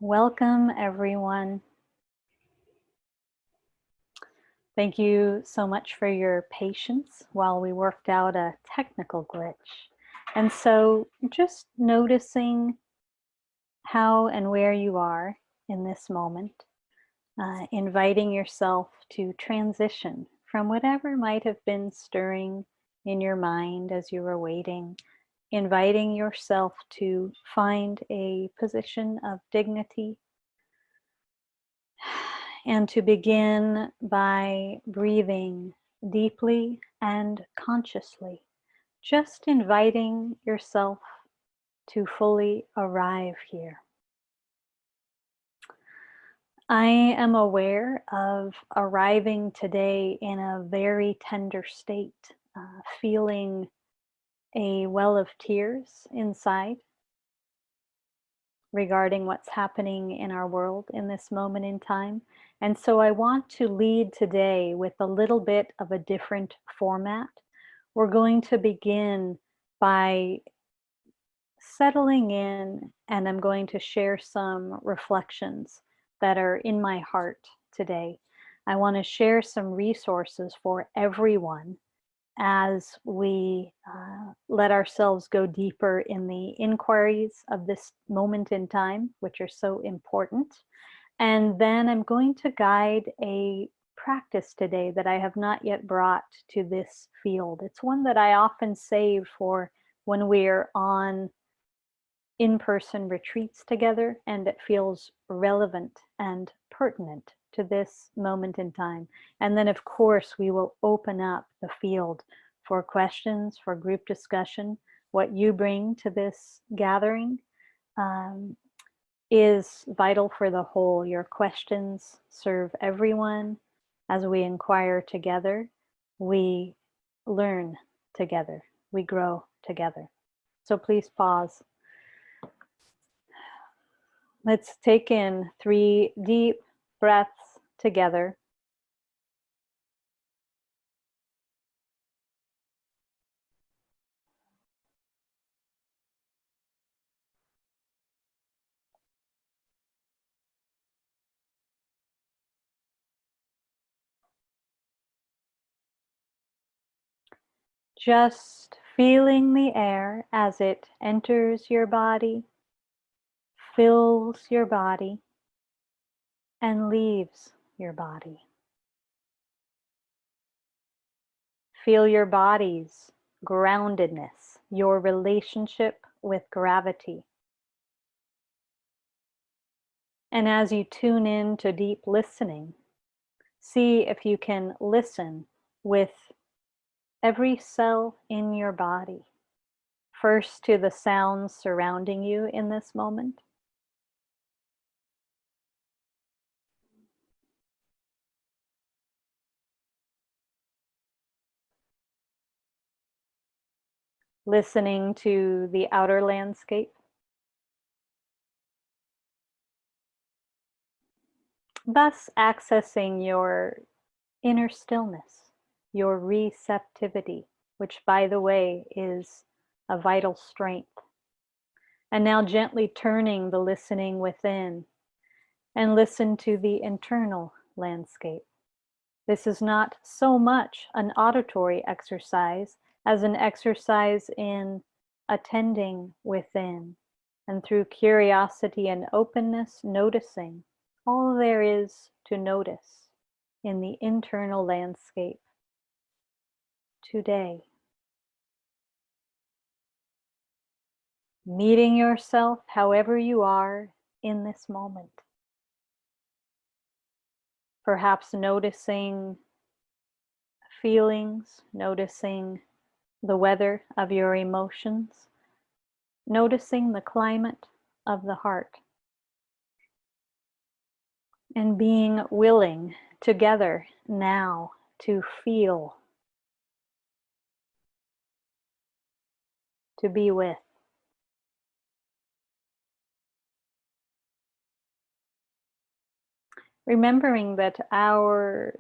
Welcome, everyone. Thank you so much for your patience while we worked out a technical glitch. And so just noticing how and where you are in this moment, inviting yourself to transition from whatever might have been stirring in your mind as you were waiting, inviting yourself to find a position of dignity, and to begin by breathing deeply and consciously, just inviting yourself to fully arrive here. I am aware of arriving today in a very tender state, feeling a well of tears inside regarding what's happening in our world in this moment in time. And so I want to lead today with a little bit of a different format. We're going to begin by settling in, and I'm going to share some reflections that are in my heart today. I want to share some resources for everyone as we let ourselves go deeper in the inquiries of this moment in time, which are so important. And then I'm going to guide a practice today that I have not yet brought to this field. It's one that I often save for when we're on in-person retreats together, and it feels relevant and pertinent to this moment in time. And then, of course, we will open up the field for questions, for group discussion. What you bring to this gathering is vital for the whole. Your questions serve everyone. As we inquire together, we learn together, we grow together. So please pause. Let's take in 3 deep breaths together. Just feeling the air as it enters your body, fills your body, and leaves your body. Feel your body's groundedness, your relationship with gravity. And as you tune in to deep listening, see if you can listen with every cell in your body. First to the sounds surrounding you in this moment. Listening to the outer landscape. Thus accessing your inner stillness, your receptivity, which, by the way, is a vital strength. And now gently turning the listening within and listen to the internal landscape. This is not so much an auditory exercise as an exercise in attending within, and through curiosity and openness, noticing all there is to notice in the internal landscape today. Meeting yourself however you are in this moment. Perhaps noticing feelings, noticing the weather of your emotions, noticing the climate of the heart, and being willing together now to feel, to be with. Remembering that our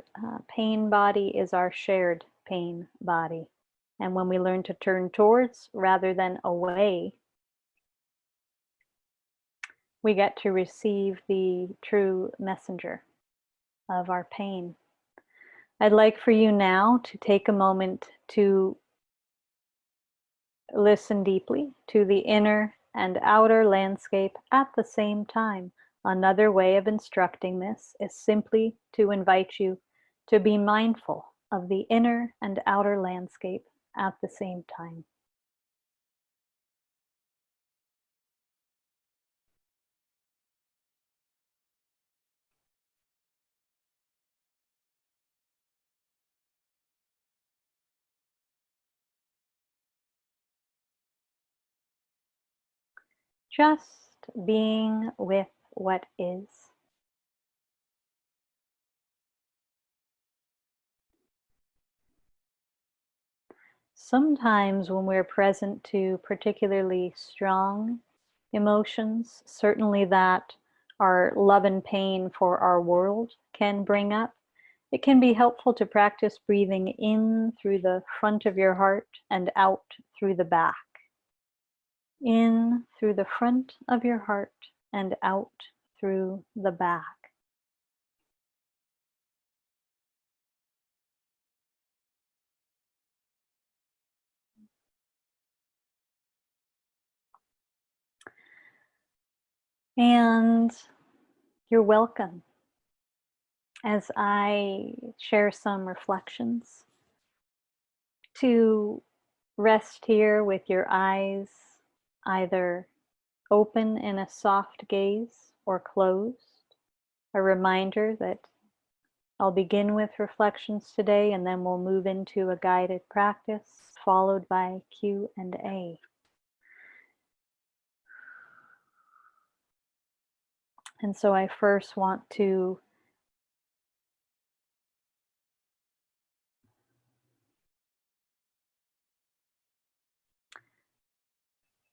pain body is our shared pain body. And when we learn to turn towards rather than away, we get to receive the true messenger of our pain. I'd like for you now to take a moment to listen deeply to the inner and outer landscape at the same time. Another way of instructing this is simply to invite you to be mindful of the inner and outer landscape at the same time. Just being with what is. Sometimes when we're present to particularly strong emotions, certainly that our love and pain for our world can bring up, it can be helpful to practice breathing in through the front of your heart and out through the back. In through the front of your heart and out through the back. And you're welcome as I share some reflections to rest here with your eyes either open in a soft gaze or closed. A reminder that I'll begin with reflections today and then we'll move into a guided practice followed by Q&A. And so I first want to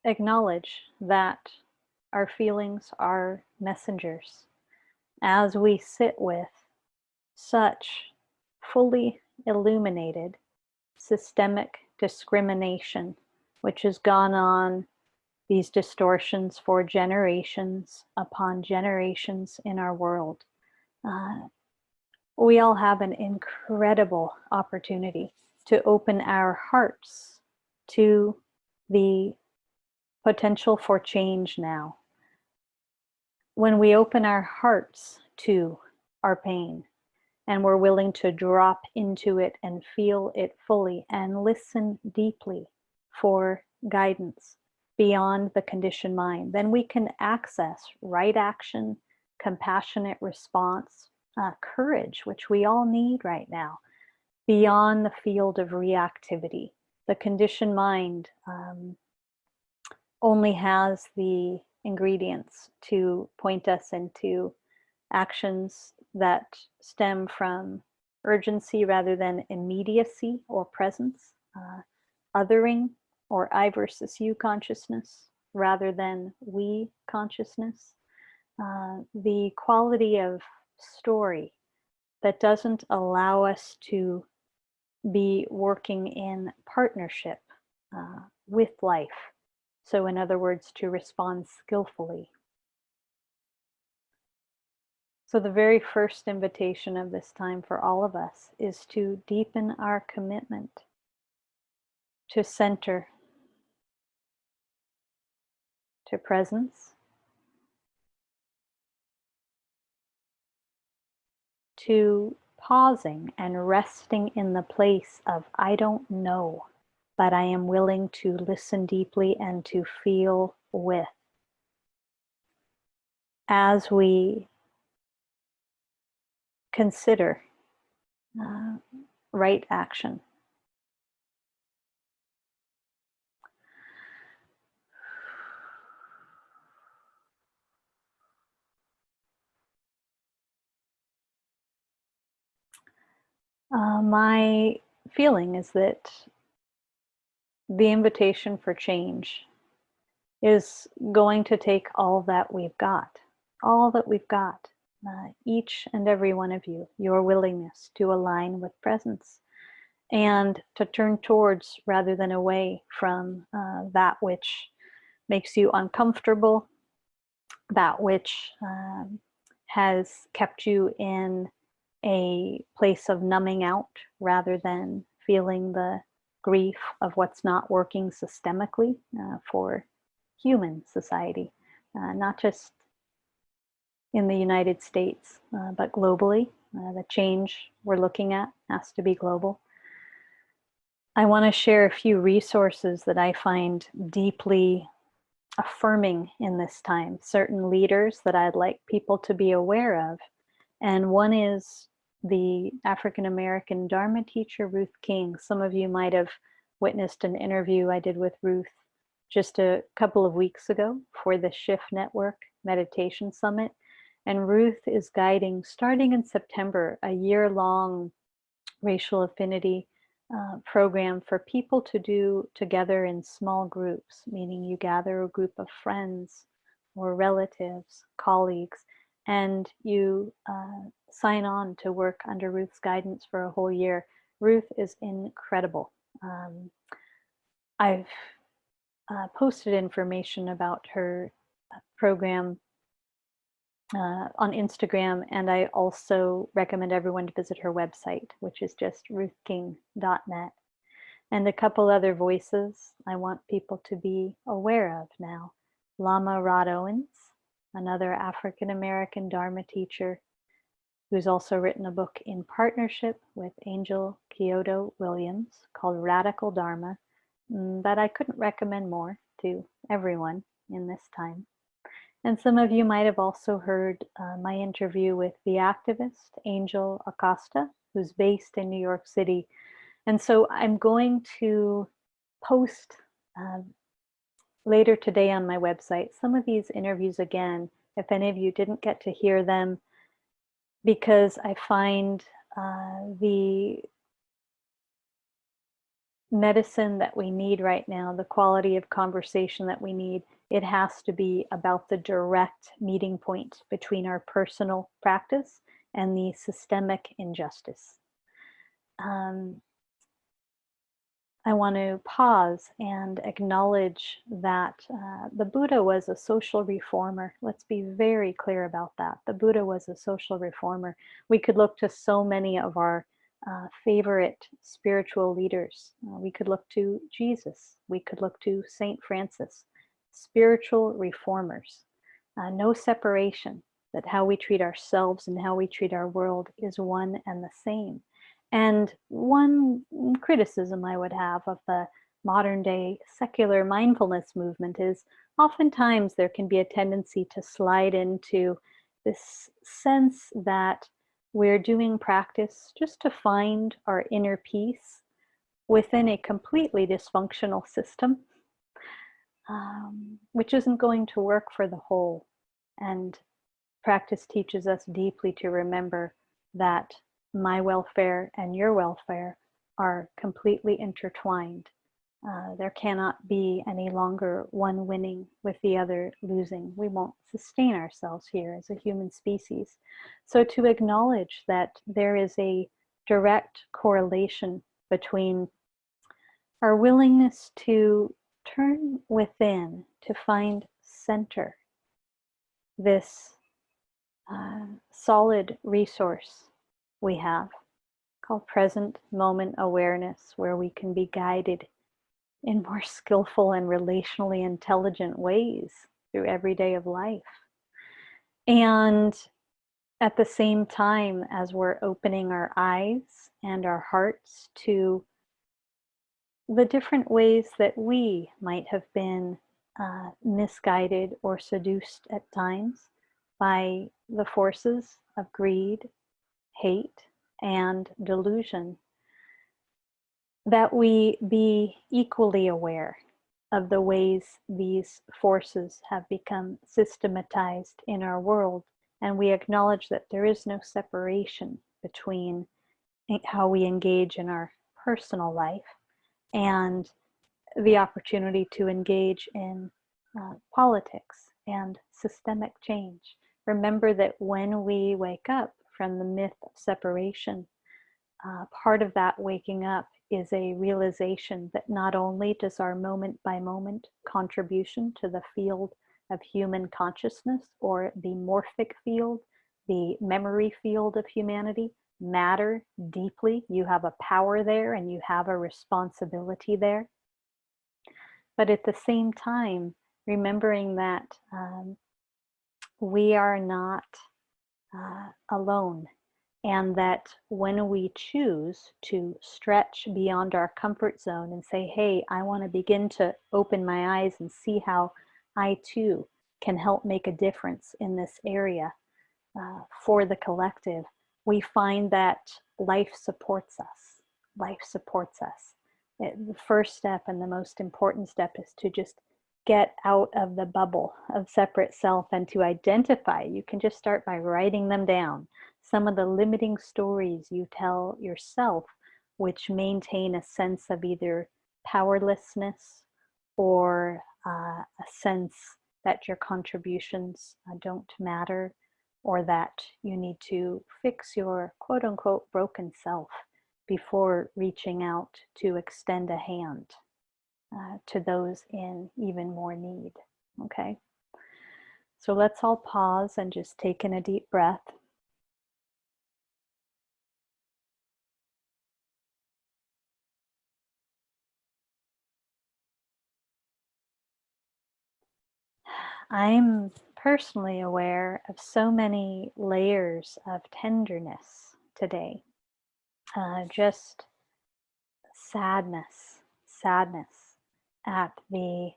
acknowledge that our feelings are messengers. As we sit with such fully illuminated systemic discrimination, which has gone on, these distortions for generations upon generations in our world, we all have an incredible opportunity to open our hearts to the potential for change now. When we open our hearts to our pain and we're willing to drop into it and feel it fully and listen deeply for guidance beyond the conditioned mind, then we can access right action, compassionate response, courage, which we all need right now, beyond the field of reactivity. The conditioned mind only has the ingredients to point us into actions that stem from urgency rather than immediacy or presence, othering or I versus you consciousness rather than we consciousness, the quality of story that doesn't allow us to be working in partnership with life. So in other words, to respond skillfully. So the very first invitation of this time for all of us is to deepen our commitment to center, to presence, to pausing and resting in the place of I don't know, but I am willing to listen deeply and to feel with. As we consider right action. My feeling is that the invitation for change is going to take all that we've got, each and every one of you, your willingness to align with presence and to turn towards rather than away from that which makes you uncomfortable, that which has kept you in a place of numbing out rather than feeling the grief of what's not working systemically for human society, not just in the United States, but globally. The change we're looking at has to be global. I want to share a few resources that I find deeply affirming in this time, certain leaders that I'd like people to be aware of. And one is the African American Dharma teacher, Ruth King. Some of you might have witnessed an interview I did with Ruth just a couple of weeks ago for the Shift Network Meditation Summit. And Ruth is guiding, starting in September, a year-long racial affinity program for people to do together in small groups, meaning you gather a group of friends or relatives, colleagues, and you sign on to work under Ruth's guidance for a whole year. Ruth is incredible. I've posted information about her program on Instagram, and I also recommend everyone to visit her website, which is just ruthking.net. And a couple other voices I want people to be aware of now. Lama Rod Owens, another African American Dharma teacher, who's also written a book in partnership with Angel Kyoto Williams called Radical Dharma, that I couldn't recommend more to everyone in this time. And some of you might have also heard my interview with the activist, Angel Acosta, who's based in New York City. And so I'm going to post later today on my website some of these interviews again, if any of you didn't get to hear them, because I find the medicine that we need right now, the quality of conversation that we need, it has to be about the direct meeting point between our personal practice and the systemic injustice. I want to pause and acknowledge that the Buddha was a social reformer. Let's be very clear about that. The Buddha was a social reformer. We could look to so many of our favorite spiritual leaders. We could look to Jesus. We could look to Saint Francis. Spiritual reformers. No separation, that how we treat ourselves and how we treat our world is one and the same. And one criticism I would have of the modern day secular mindfulness movement is oftentimes there can be a tendency to slide into this sense that we're doing practice just to find our inner peace within a completely dysfunctional system, which isn't going to work for the whole. And practice teaches us deeply to remember that my welfare and your welfare are completely intertwined. There cannot be any longer one winning with the other losing. We won't sustain ourselves here as a human species. So to acknowledge that there is a direct correlation between our willingness to turn within to find center, this solid resource we have called present moment awareness, where we can be guided in more skillful and relationally intelligent ways through every day of life. And at the same time, as we're opening our eyes and our hearts to the different ways that we might have been misguided or seduced at times by the forces of greed, hate, and delusion, that we be equally aware of the ways these forces have become systematized in our world, and we acknowledge that there is no separation between how we engage in our personal life and the opportunity to engage in politics and systemic change. Remember that when we wake up from the myth of separation, part of that waking up is a realization that not only does our moment by moment contribution to the field of human consciousness, or the morphic field, the memory field of humanity, matter deeply. You have a power there and you have a responsibility there. But at the same time, remembering that we are not alone, and that when we choose to stretch beyond our comfort zone and say, hey, I want to begin to open my eyes and see how I too can help make a difference in this area for the collective, we find that life supports us. Life supports us. The first step and the most important step is to just get out of the bubble of separate self and to identify. You can just start by writing them down. Some of the limiting stories you tell yourself, which maintain a sense of either powerlessness or a sense that your contributions don't matter, or that you need to fix your quote unquote broken self before reaching out to extend a hand to those in even more need. Okay? So let's all pause and just take in a deep breath. I'm personally aware of so many layers of tenderness today. Just sadness at the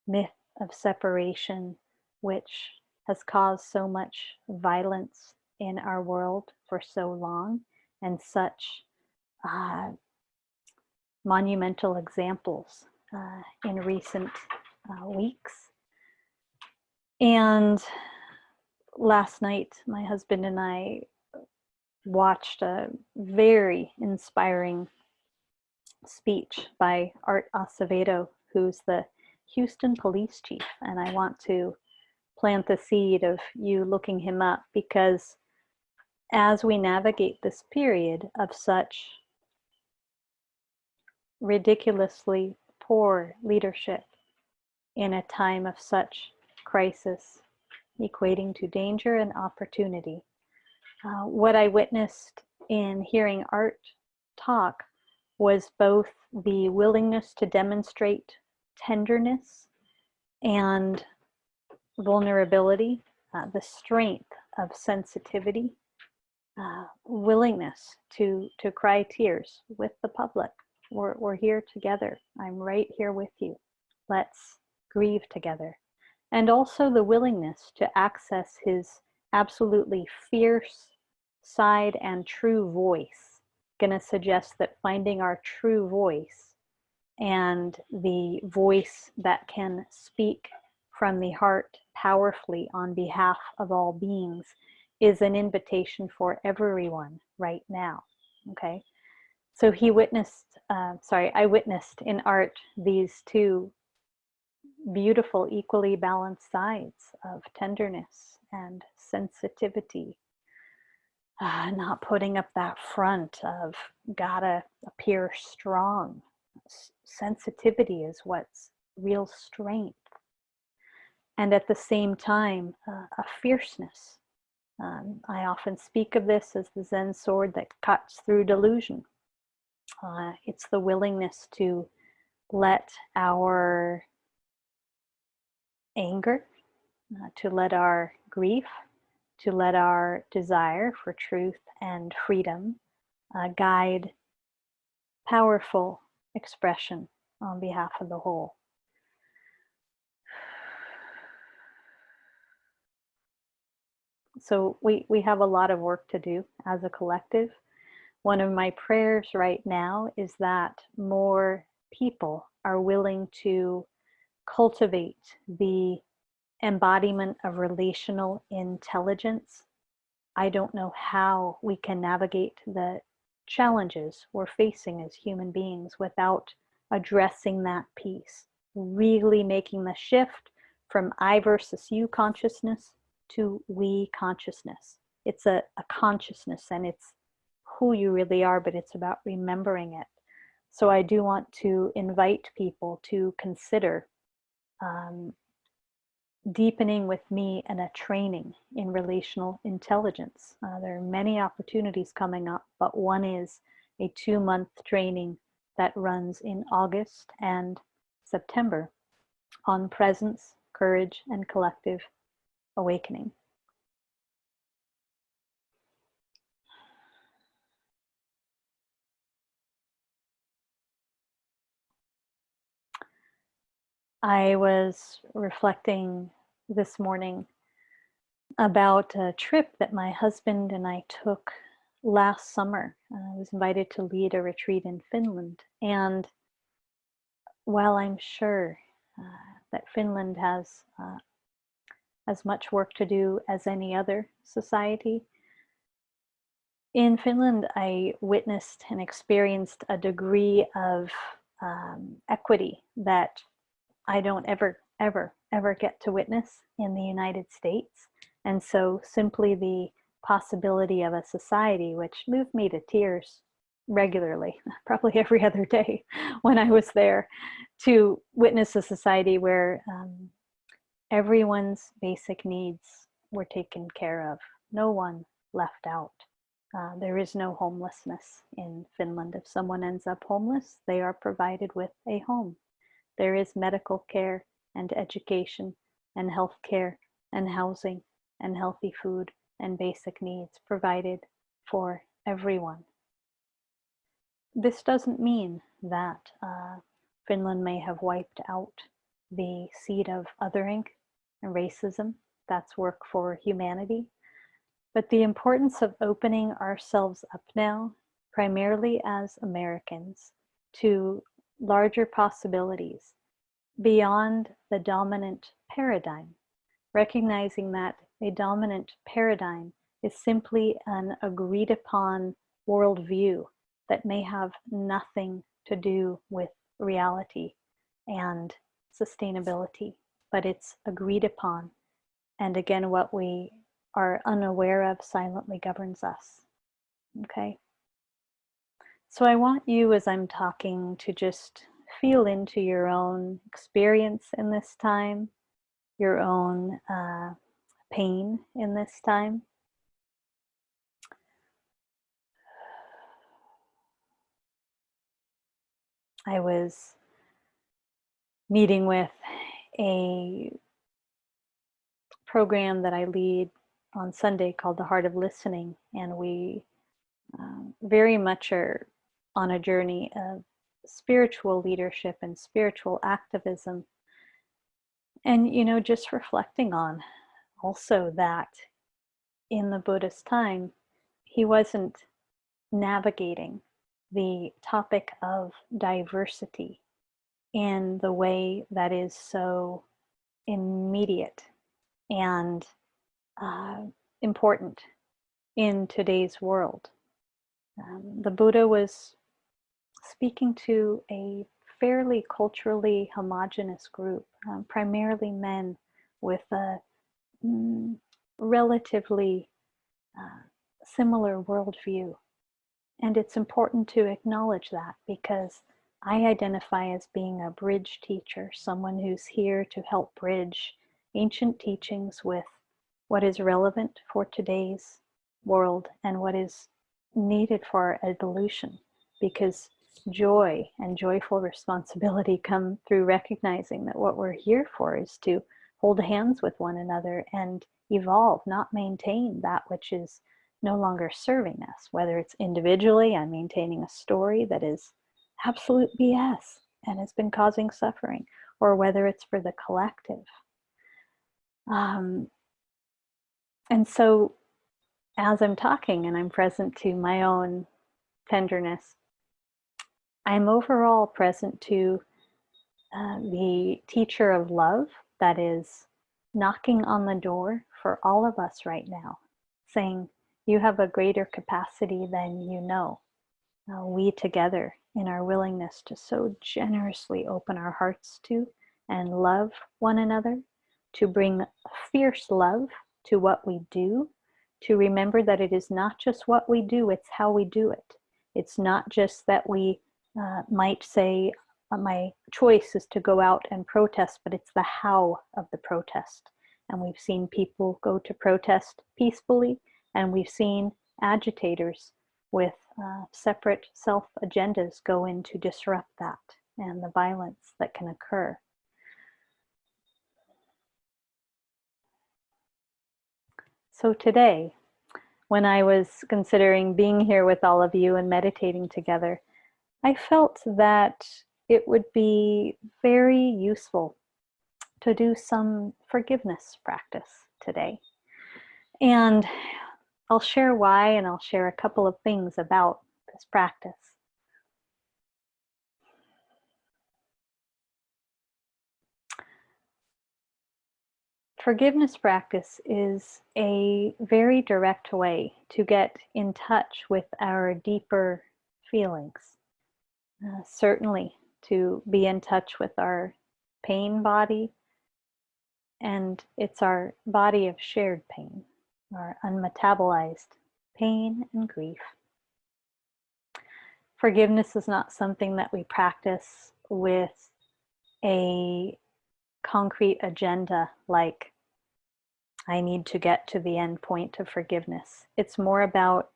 myth of separation, which has caused so much violence in our world for so long, and such monumental examples in recent weeks. And last night, my husband and I watched a very inspiring speech by Art Acevedo, who's the Houston police chief. And I want to plant the seed of you looking him up, because as we navigate this period of such ridiculously poor leadership in a time of such crisis, equating to danger and opportunity, what I witnessed in hearing Art talk was both the willingness to demonstrate tenderness and vulnerability, the strength of sensitivity, willingness to cry tears with the public. We're here together. I'm right here with you. Let's grieve together. And also the willingness to access his absolutely fierce side and true voice. Going to suggest that finding our true voice and the voice that can speak from the heart powerfully on behalf of all beings is an invitation for everyone right now. Okay, so I witnessed in Art these two beautiful, equally balanced sides of tenderness and sensitivity. Not putting up that front of gotta appear strong. Sensitivity is what's real strength. And at the same time, a fierceness. I often speak of this as the Zen sword that cuts through delusion. It's the willingness to let our anger, to let our grief, to let our desire for truth and freedom guide powerful expression on behalf of the whole. So we have a lot of work to do as a collective. One of my prayers right now is that more people are willing to cultivate the embodiment of relational intelligence. I don't know how we can navigate the challenges we're facing as human beings without addressing that piece, really making the shift from I versus you consciousness to we consciousness. It's a consciousness, and it's who you really are, but it's about remembering it. So I do want to invite people to consider deepening with me and a training in relational intelligence. There are many opportunities coming up, but one is a 2-month training that runs in August and September on presence, courage, and collective awakening. I was reflecting this morning about a trip that my husband and I took last summer. I was invited to lead a retreat in Finland. And while I'm sure that Finland has as much work to do as any other society, in Finland I witnessed and experienced a degree of equity that I don't ever get to witness in the United States. And so simply the possibility of a society, which moved me to tears regularly, probably every other day when I was there, to witness a society where everyone's basic needs were taken care of, no one left out. There is no homelessness in Finland. If someone ends up homeless, they are provided with a home. There is medical care and education and health care and housing and healthy food and basic needs provided for everyone. This doesn't mean that Finland may have wiped out the seed of othering and racism. That's work for humanity. But the importance of opening ourselves up now, primarily as Americans, to larger possibilities beyond the dominant paradigm, recognizing that a dominant paradigm is simply an agreed upon worldview that may have nothing to do with reality and sustainability, but it's agreed upon. And again, what we are unaware of silently governs us. Okay? So I want you, as I'm talking, to just feel into your own experience in this time, your own pain in this time. I was meeting with a program that I lead on Sunday called The Heart of Listening, and we very much are on a journey of spiritual leadership and spiritual activism. And, you know, just reflecting on also that in the Buddha's time, he wasn't navigating the topic of diversity in the way that is so immediate and important in today's world. The Buddha was speaking to a fairly culturally homogenous group, primarily men with a relatively similar worldview. And it's important to acknowledge that, because I identify as being a bridge teacher, someone who's here to help bridge ancient teachings with what is relevant for today's world and what is needed for our evolution, because joy and joyful responsibility come through recognizing that what we're here for is to hold hands with one another and evolve, not maintain that which is no longer serving us. Whether it's individually, I'm maintaining a story that is absolute BS and has been causing suffering, or whether it's for the collective. And so as I'm talking and I'm present to my own tenderness, I'm overall present to the teacher of love that is knocking on the door for all of us right now, saying, you have a greater capacity than you know. We together, in our willingness to so generously open our hearts to and love one another, to bring fierce love to what we do, to remember that it is not just what we do, it's how we do it. It's not just that we might say, my choice is to go out and protest, but it's the how of the protest. And we've seen people go to protest peacefully, and we've seen agitators with separate self-agendas go in to disrupt that and the violence that can occur. So today, when I was considering being here with all of you and meditating together, I felt that it would be very useful to do some forgiveness practice today. And I'll share why, and I'll share a couple of things about this practice. Forgiveness practice is a very direct way to get in touch with our deeper feelings. Certainly to be in touch with our pain body, and it's our body of shared pain, our unmetabolized pain and grief. Forgiveness is not something that we practice with a concrete agenda like, I need to get to the end point of forgiveness. It's more about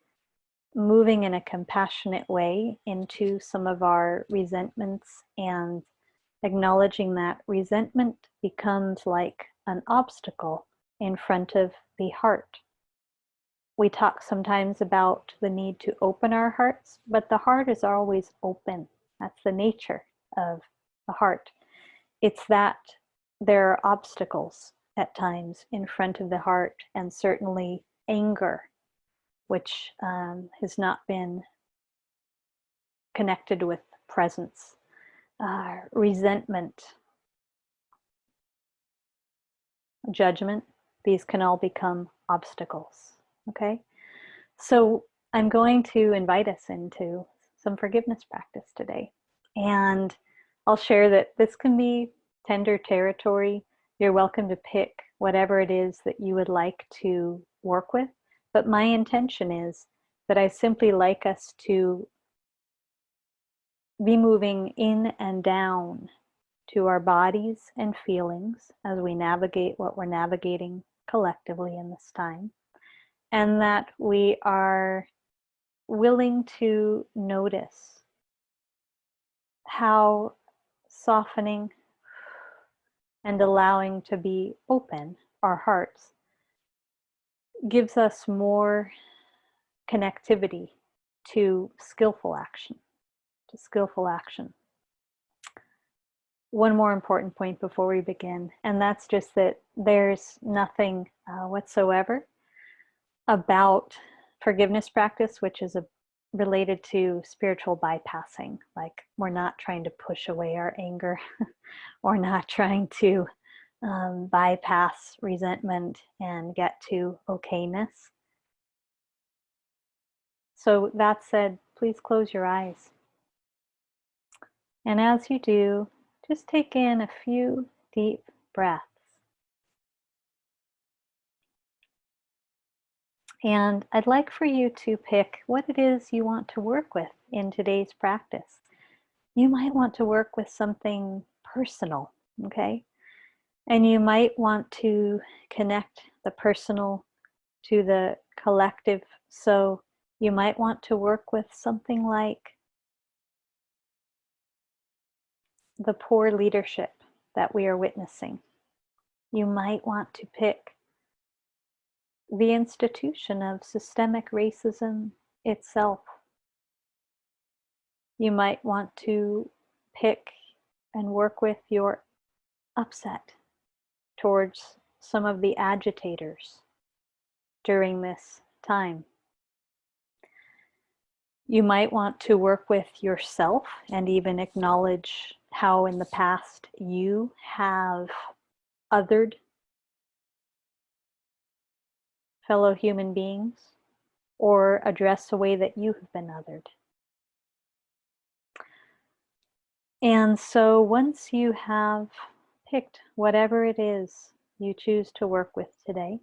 moving in a compassionate way into some of our resentments and acknowledging that resentment becomes like an obstacle in front of the heart. We talk sometimes about the need to open our hearts, but the heart is always open. That's the nature of the heart. It's that there are obstacles at times in front of the heart, and certainly anger, which has not been connected with presence, resentment, judgment. These can all become obstacles. Okay, so I'm going to invite us into some forgiveness practice today, and I'll share that this can be tender territory. You're welcome to pick whatever it is that you would like to work with, but my intention is that I simply like us to be moving in and down to our bodies and feelings as we navigate what we're navigating collectively in this time, and that we are willing to notice how softening and allowing to be open our hearts gives us more connectivity to skillful action, One more important point before we begin, and that's just that there's nothing whatsoever about forgiveness practice which is related to spiritual bypassing. Like, we're not trying to push away our anger or not trying to bypass resentment and get to okayness. So that said, please close your eyes. And as you do, just take in a few deep breaths. And I'd like for you to pick what it is you want to work with in today's practice. You might want to work with something personal, okay? And you might want to connect the personal to the collective. So you might want to work with something like the poor leadership that we are witnessing. You might want to pick the institution of systemic racism itself. You might want to pick and work with your upset towards some of the agitators during this time. You might want to work with yourself and even acknowledge how in the past you have othered fellow human beings or address a way that you have been othered. And so once you have picked whatever it is you choose to work with today,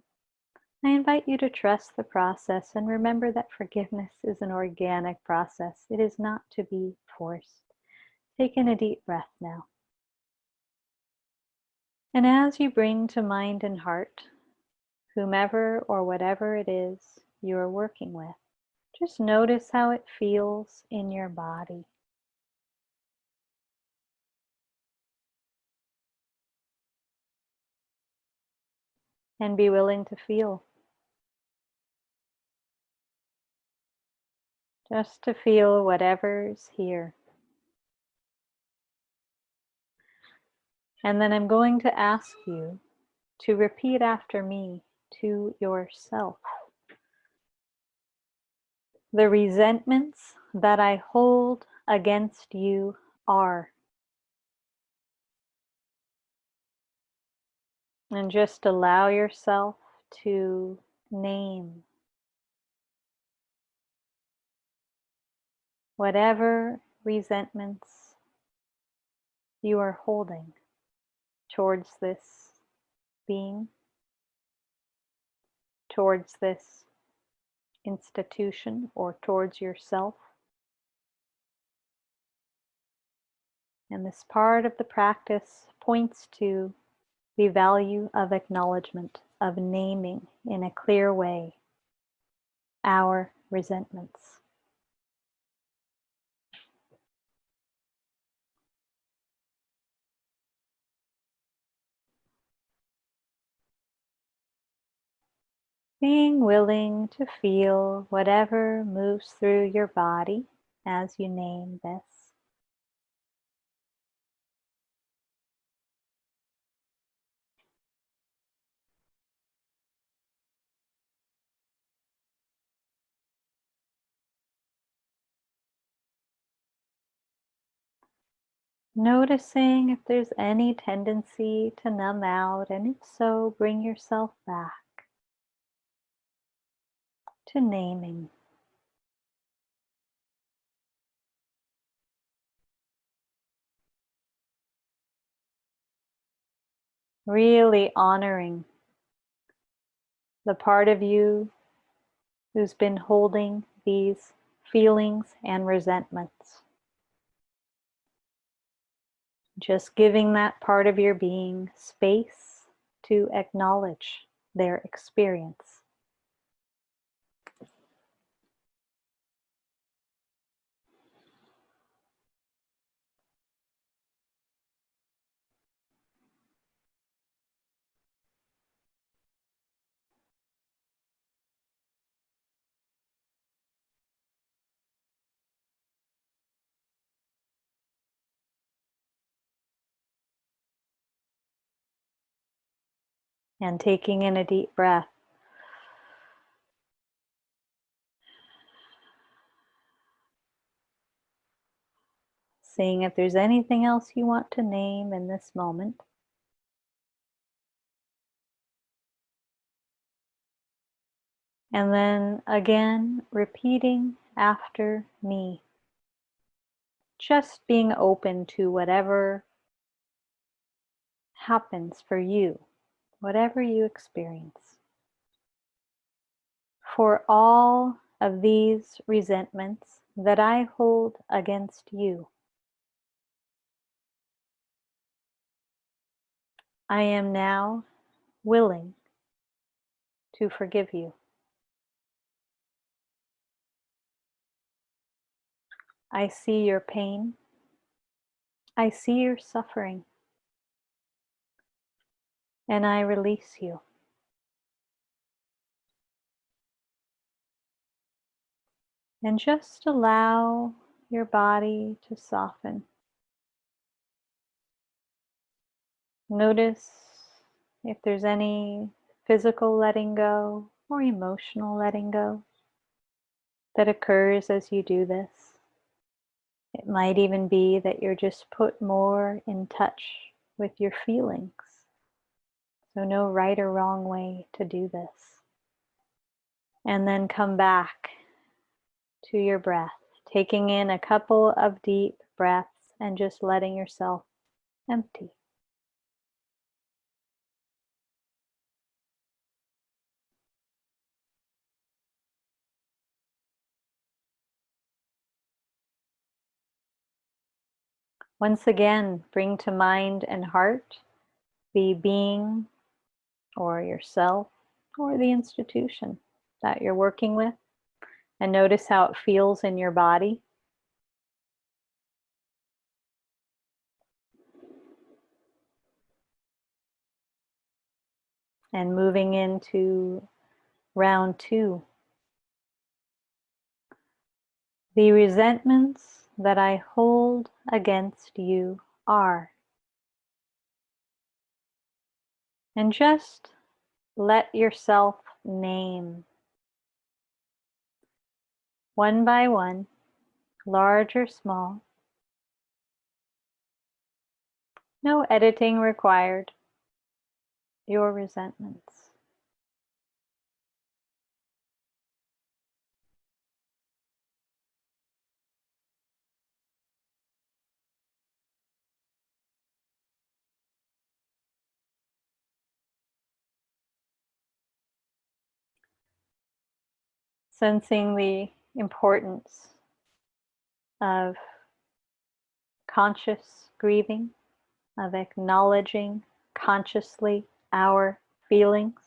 I invite you to trust the process and remember that forgiveness is an organic process. It is not to be forced. Take in a deep breath now. And as you bring to mind and heart whomever or whatever it is you are working with, just notice how it feels in your body. And be willing to feel. Just to feel whatever's here. And then I'm going to ask you to repeat after me to yourself. The resentments that I hold against you are. And just allow yourself to name whatever resentments you are holding towards this being, towards this institution, or towards yourself. And this part of the practice points to the value of acknowledgement, of naming in a clear way our resentments. Being willing to feel whatever moves through your body as you name this. Noticing if there's any tendency to numb out, and if so, bring yourself back to naming. Really honoring the part of you who's been holding these feelings and resentments. Just giving that part of your being space to acknowledge their experience. And taking in a deep breath. Seeing if there's anything else you want to name in this moment. And then again, repeating after me. Just being open to whatever happens for you, whatever you experience. For all of these resentments that I hold against you, I am now willing to forgive you. I see your pain. I see your suffering. And I release you. And just allow your body to soften. Notice if there's any physical letting go or emotional letting go that occurs as you do this. It might even be that you're just put more in touch with your feelings. So no right or wrong way to do this. And then come back to your breath, taking in a couple of deep breaths and just letting yourself empty. Once again, bring to mind and heart the being or yourself or the institution that you're working with, and notice how it feels in your body. And moving into round 2. The resentments that I hold against you are. And just let yourself name, one by one, large or small. No editing required. Your resentments. Sensing the importance of conscious grieving, of acknowledging consciously our feelings.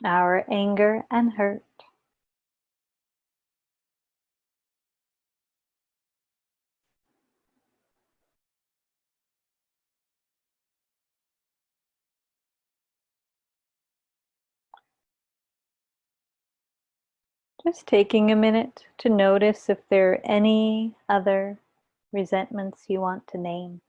Our anger and hurt. Just taking a minute to notice if there are any other resentments you want to name.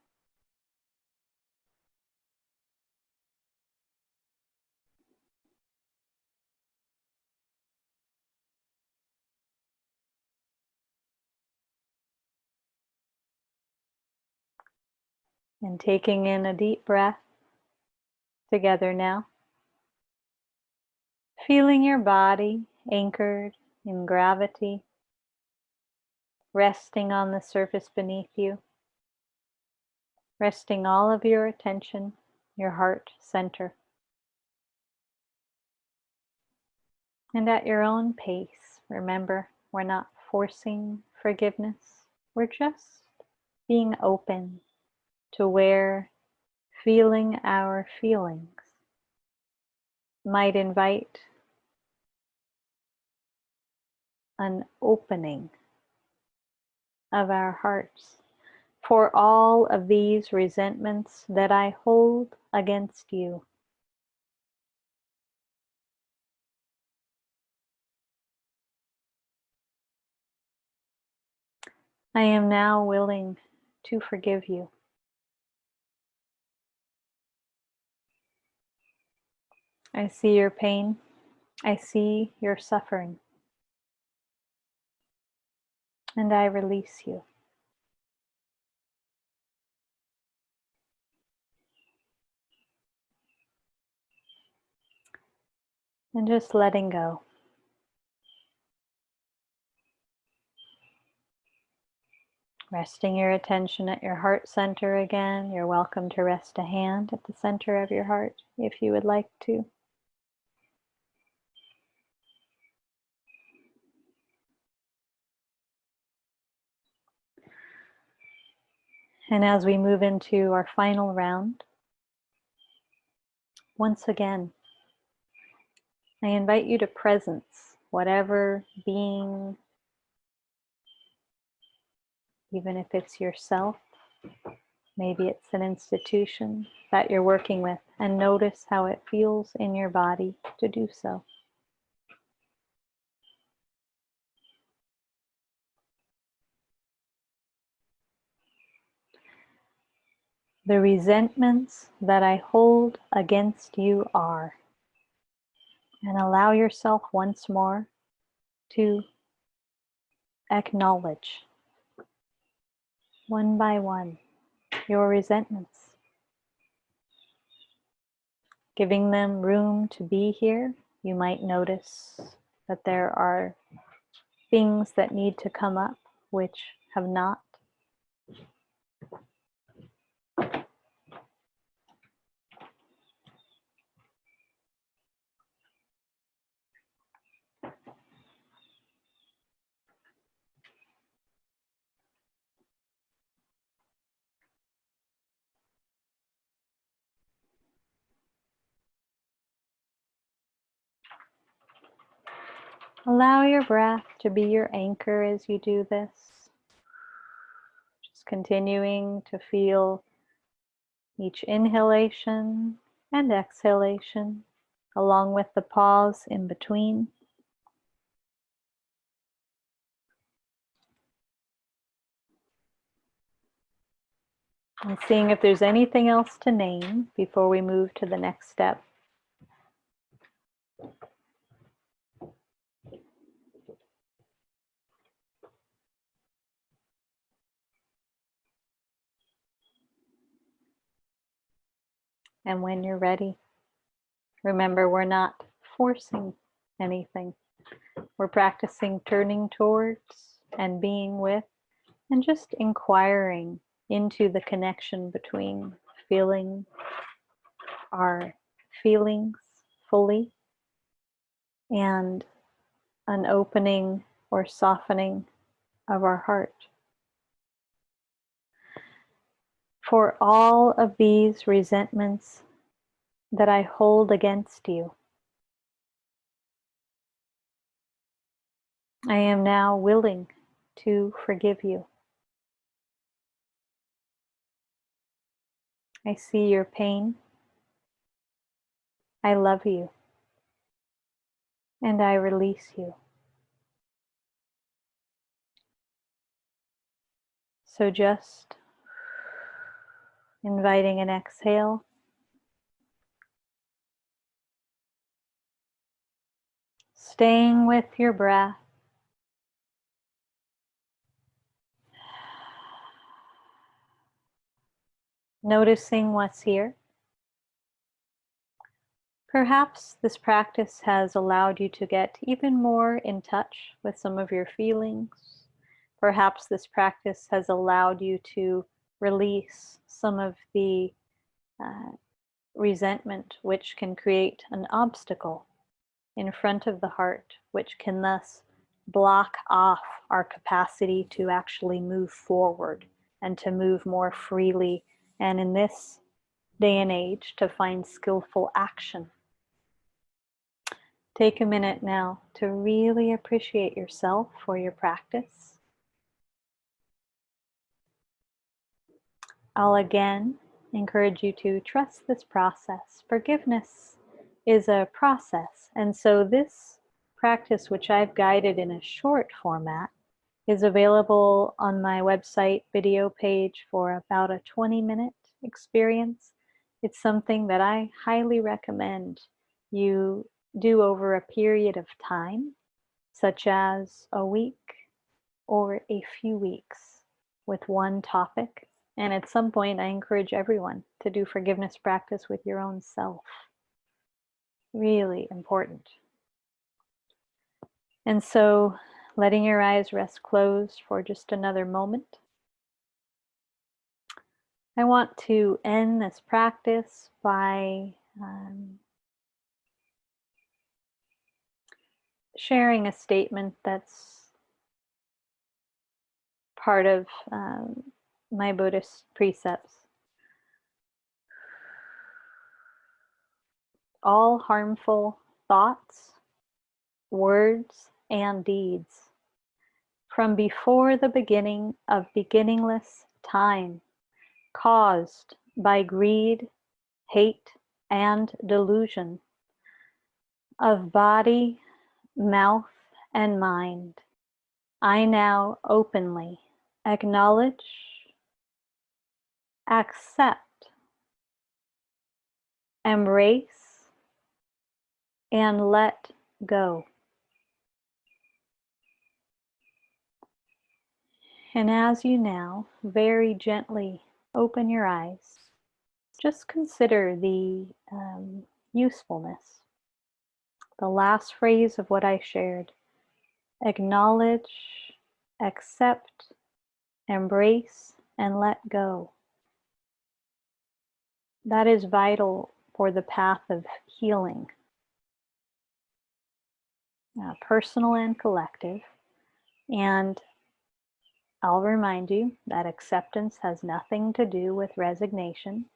And taking in a deep breath together now. Feeling your body anchored in gravity, resting on the surface beneath you, resting all of your attention, your heart center. And at your own pace, remember, we're not forcing forgiveness. We're just being open to where feeling our feelings might invite an opening of our hearts for all of these resentments that I hold against you. I am now willing to forgive you. I see your pain. I see your suffering. And I release you. And just letting go. Resting your attention at your heart center again. You're welcome to rest a hand at the center of your heart if you would like to. And as we move into our final round, once again, I invite you to presence whatever being, even if it's yourself, maybe it's an institution that you're working with, and notice how it feels in your body to do so. The resentments that I hold against you are. And allow yourself once more to acknowledge, one by one, your resentments. Giving them room to be here, you might notice that there are things that need to come up which have not. Allow your breath to be your anchor as you do this. Just continuing to feel each inhalation and exhalation, along with the pause in between. And seeing if there's anything else to name before we move to the next step. And when you're ready, remember we're not forcing anything. We're practicing turning towards and being with and just inquiring into the connection between feeling our feelings fully and an opening or softening of our heart. For all of these resentments that I hold against you, I am now willing to forgive you. I see your pain. I love you. And I release you. So just inviting an exhale. Staying with your breath. Noticing what's here. Perhaps this practice has allowed you to get even more in touch with some of your feelings. Perhaps this practice has allowed you to release some of the resentment, which can create an obstacle in front of the heart, which can thus block off our capacity to actually move forward and to move more freely, and in this day and age, to find skillful action. Take a minute now to really appreciate yourself for your practice. I'll again encourage you to trust this process. Forgiveness is a process, and so this practice, which I've guided in a short format, is available on my website video page for about a 20-minute experience. It's something that I highly recommend you do over a period of time, such as a week or a few weeks with one topic. And at some point, I encourage everyone to do forgiveness practice with your own self. Really important. And so, letting your eyes rest closed for just another moment. I want to end this practice by sharing a statement that's part of my Buddhist precepts. All harmful thoughts, words, and deeds from before the beginning of beginningless time, caused by greed, hate, and delusion of body, mouth, and mind, I now openly acknowledge, accept, embrace, and let go. And as you now very gently open your eyes, just consider the usefulness. The last phrase of what I shared: acknowledge, accept, embrace, and let go. That is vital for the path of healing, personal and collective. And I'll remind you that acceptance has nothing to do with resignation.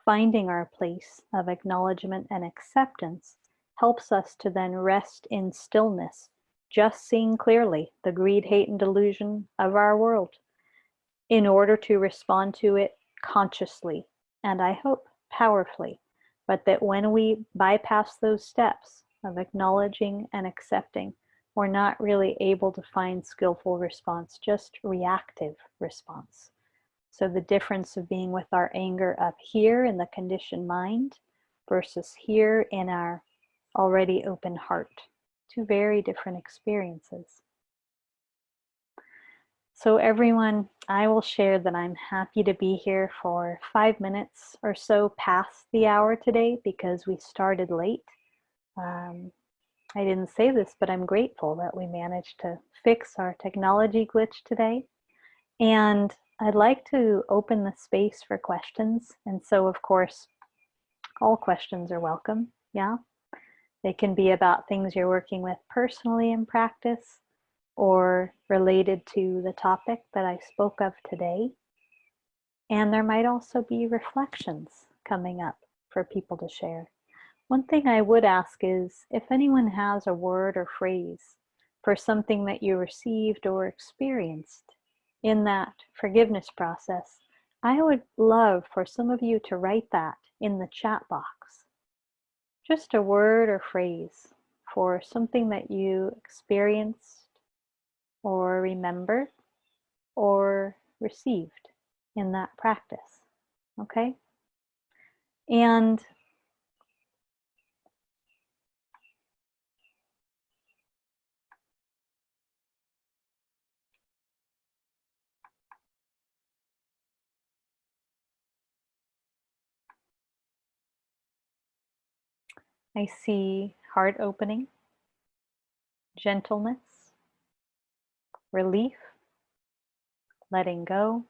Finding our place of acknowledgement and acceptance helps us to then rest in stillness just seeing clearly the greed, hate, and delusion of our world in order to respond to it consciously, and I hope powerfully. But that when we bypass those steps of acknowledging and accepting, we're not really able to find skillful response, just reactive response. So the difference of being with our anger up here in the conditioned mind versus here in our already open heart. Two very different experiences. So everyone, I will share that I'm happy to be here for 5 minutes or so past the hour today because we started late. I didn't say this, but I'm grateful that we managed to fix our technology glitch today. And I'd like to open the space for questions. And so, of course, all questions are welcome. Yeah. They can be about things you're working with personally in practice or related to the topic that I spoke of today. And there might also be reflections coming up for people to share. One thing I would ask is if anyone has a word or phrase for something that you received or experienced in that forgiveness process, I would love for some of you to write that in the chat box. Just a word or phrase for something that you experienced or remembered or received in that practice. Okay? And I see heart opening, gentleness, relief, letting go,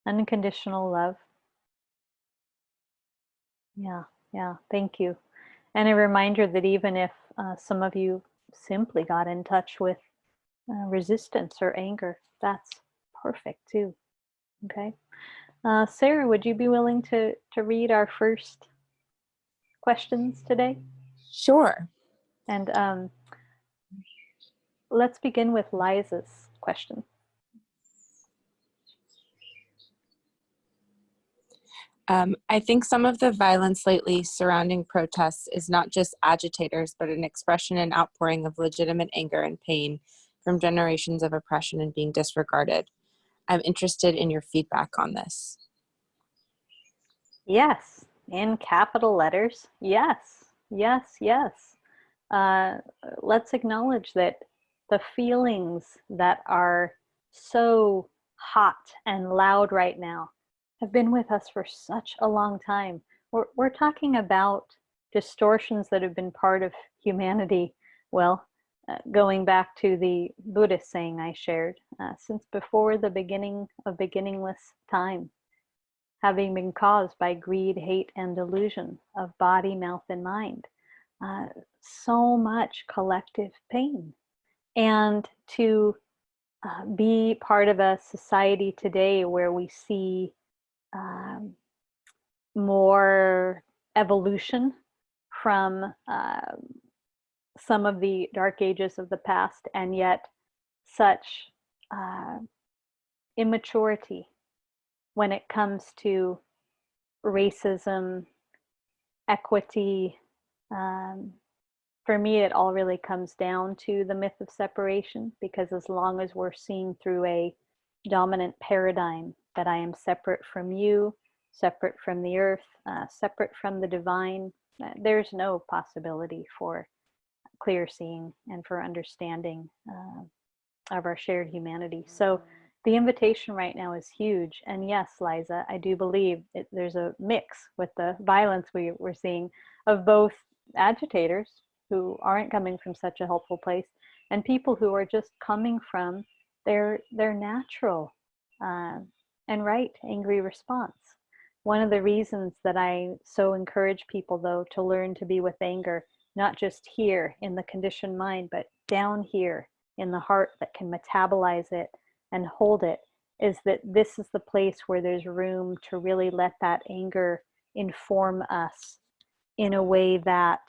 unconditional love. Yeah, thank you. And a reminder that even if some of you simply got in touch with resistance or anger, that's perfect too. Okay. Sarah, would you be willing to read our first questions today? Sure. And let's begin with Liza's question. I think some of the violence lately surrounding protests is not just agitators, but an expression and outpouring of legitimate anger and pain from generations of oppression and being disregarded. I'm interested in your feedback on this. Yes, in capital letters. Yes, yes, yes. Let's acknowledge that the feelings that are so hot and loud right now have been with us for such a long time. We're talking about distortions that have been part of humanity, well, going back to the Buddhist saying I shared, since before the beginning of beginningless time, having been caused by greed, hate, and delusion of body, mouth, and mind. So much collective pain. And to be part of a society today where we see more evolution from some of the dark ages of the past, and yet such immaturity when it comes to racism, equity. For me, it all really comes down to the myth of separation, because as long as we're seeing through a dominant paradigm that I am separate from you, separate from the earth, separate from the divine, there's no possibility for clear seeing and for understanding of our shared humanity. So the invitation right now is huge. And yes, Liza, I do believe there's a mix with the violence we're seeing of both agitators who aren't coming from such a helpful place and people who are just coming from their natural and right angry response. One of the reasons that I so encourage people, though, to learn to be with anger, not just here in the conditioned mind, but down here in the heart that can metabolize it and hold it, is that this is the place where there's room to really let that anger inform us in a way that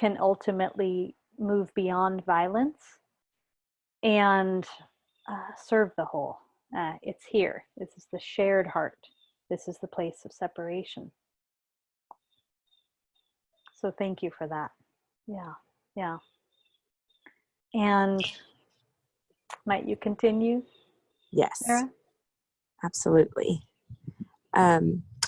can ultimately move beyond violence and serve the whole. It's here. This is the shared heart. This is the place of separation. So thank you for that. Yeah, yeah. And might you continue, Yes, Sarah? absolutely.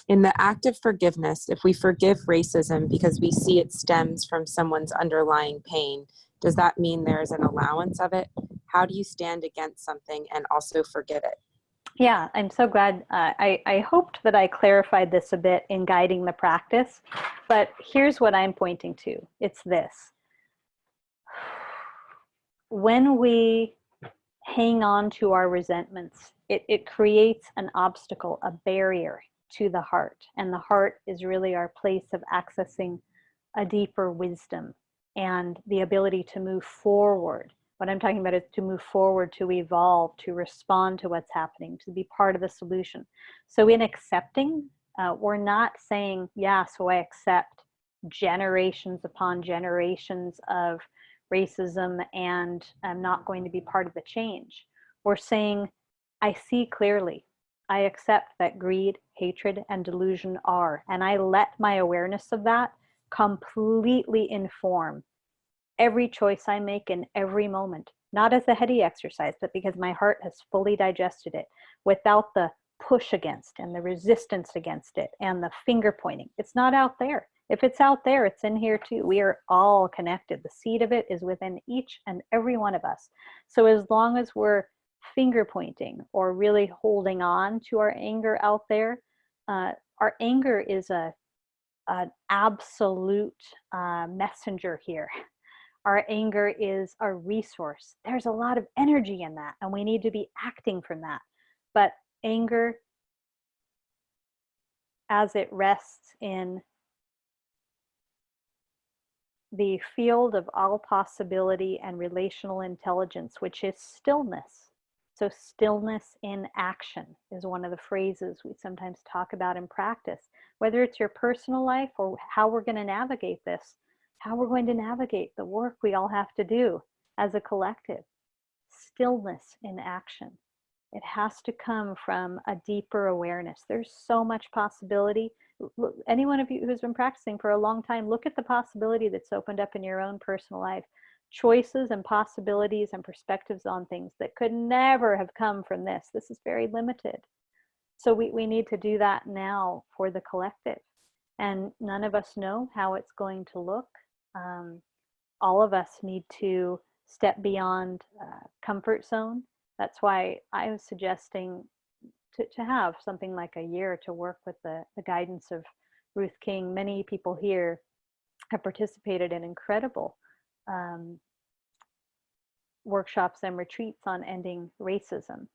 In the act of forgiveness, if we forgive racism because we see it stems from someone's underlying pain, does that mean there is an allowance of it? How do you stand against something and also forgive it? Yeah, I'm so glad. I hoped that I clarified this a bit in guiding the practice, but here's what I'm pointing to. It's this. When we hang on to our resentments, it creates an obstacle, a barrier to the heart. And the heart is really our place of accessing a deeper wisdom and the ability to move forward. What I'm talking about is to move forward, to evolve, to respond to what's happening, to be part of the solution. So in accepting, we're not saying, yeah, so I accept generations upon generations of racism and I'm not going to be part of the change. We're saying, I see clearly. I accept that greed, hatred, and delusion are, and I let my awareness of that completely inform every choice I make in every moment, not as a heady exercise, but because my heart has fully digested it without the push against and the resistance against it and the finger pointing. It's not out there. If it's out there, it's in here too. We are all connected. The seed of it is within each and every one of us. So as long as we're finger pointing or really holding on to our anger out there, our anger is an absolute messenger here. Our anger is a resource. There's a lot of energy in that, and we need to be acting from that. But anger, as it rests in the field of all possibility and relational intelligence, which is stillness. So stillness in action is one of the phrases we sometimes talk about in practice, whether it's your personal life or how we're going to navigate this, how we're going to navigate the work we all have to do as a collective. Stillness in action. It has to come from a deeper awareness. There's so much possibility. Any one of you who's been practicing for a long time, look at the possibility that's opened up in your own personal life. Choices and possibilities and perspectives on things that could never have come from this. This is very limited. So we need to do that now for the collective. And none of us know how it's going to look. All of us need to step beyond comfort zone. That's why I was suggesting to have something like a year to work with the guidance of Ruth King. Many people here have participated in incredible workshops and retreats on ending racism,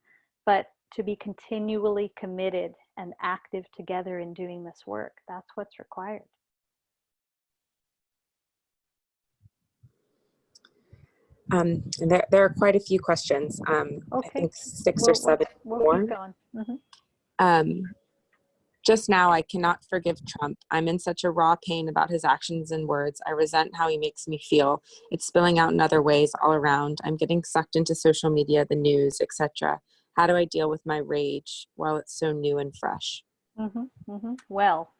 but to be continually committed and active together in doing this work, that's what's required. There are quite a few questions. Okay. I think 6 or 7 we'll more. keep going. Just now, I cannot forgive Trump. I'm in such a raw pain about his actions and words. I resent how he makes me feel. It's spilling out in other ways all around. I'm getting sucked into social media, the news, etc. How do I deal with my rage while it's so new and fresh? Well,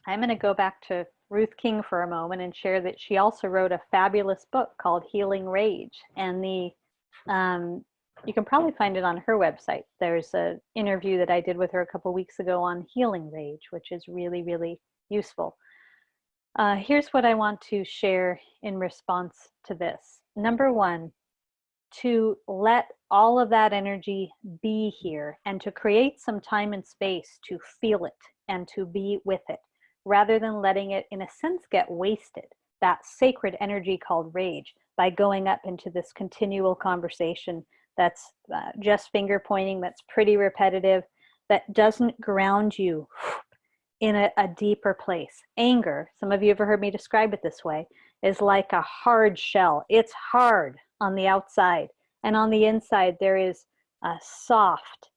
I'm going to go back to Ruth King for a moment and share that she also wrote a fabulous book called Healing Rage. And you can probably find it on her website. There's an interview that I did with her a couple weeks ago on healing rage, which is really, really useful. Here's what I want to share in response to this. Number one, to let all of that energy be here and to create some time and space to feel it and to be with it, rather than letting it, in a sense, get wasted, that sacred energy called rage, by going up into this continual conversation that's just finger pointing, that's pretty repetitive, that doesn't ground you in a deeper place. Anger, some of you have heard me describe it this way, is like a hard shell. It's hard on the outside, and on the inside there is a soft,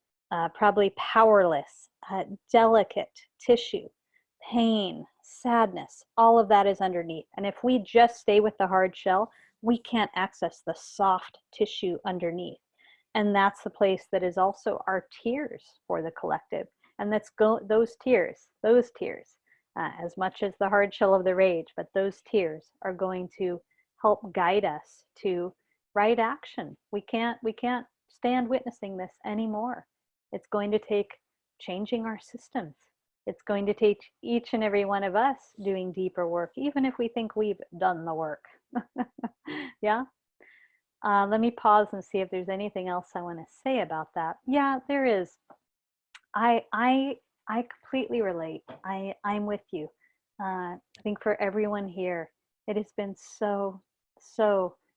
probably powerless, delicate tissue, pain, sadness, all of that is underneath. And if we just stay with the hard shell, we can't access the soft tissue underneath. And that's the place that is also our tears for the collective. And that's those tears, as much as the hard shell of the rage, but those tears are going to help guide us to right action. We can't stand witnessing this anymore. It's going to take changing our systems. It's going to take each and every one of us doing deeper work, even if we think we've done the work. Yeah. Let me pause and see if there's anything else I want to say about that. Yeah, there is. I completely relate. I'm with you. I think for everyone here, it has been so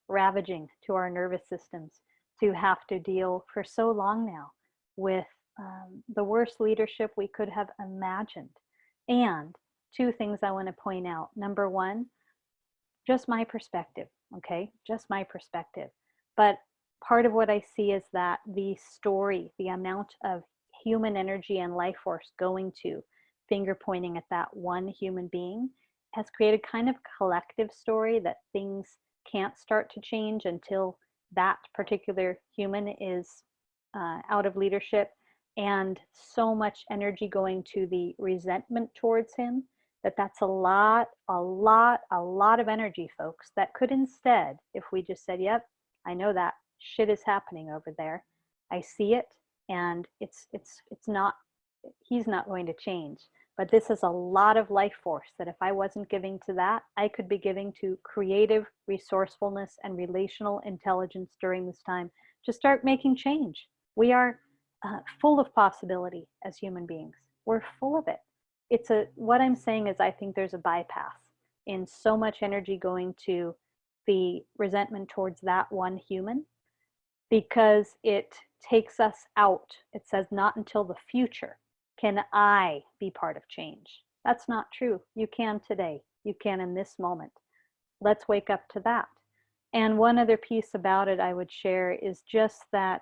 ravaging to our nervous systems to have to deal for so long now with the worst leadership we could have imagined. And two things I want to point out. Number one, just my perspective, okay? Just my perspective. But part of what I see is that the story, the amount of human energy and life force going to finger pointing at that one human being has created kind of collective story that things can't start to change until that particular human is out of leadership, and so much energy going to the resentment towards him that's a lot of energy, folks, that could instead, if we just said, yep, I know that shit is happening over there, I see it, and it's not, he's not going to change, but this is a lot of life force that if I wasn't giving to that, I could be giving to creative resourcefulness and relational intelligence during this time to start making change. We are full of possibility as human beings. We're full of it. What I'm saying is I think there's a bypass in so much energy going to the resentment towards that one human, because it takes us out. It says not until the future can I be part of change. That's not true. You can today. You can in this moment. Let's wake up to that. And one other piece about it I would share is just that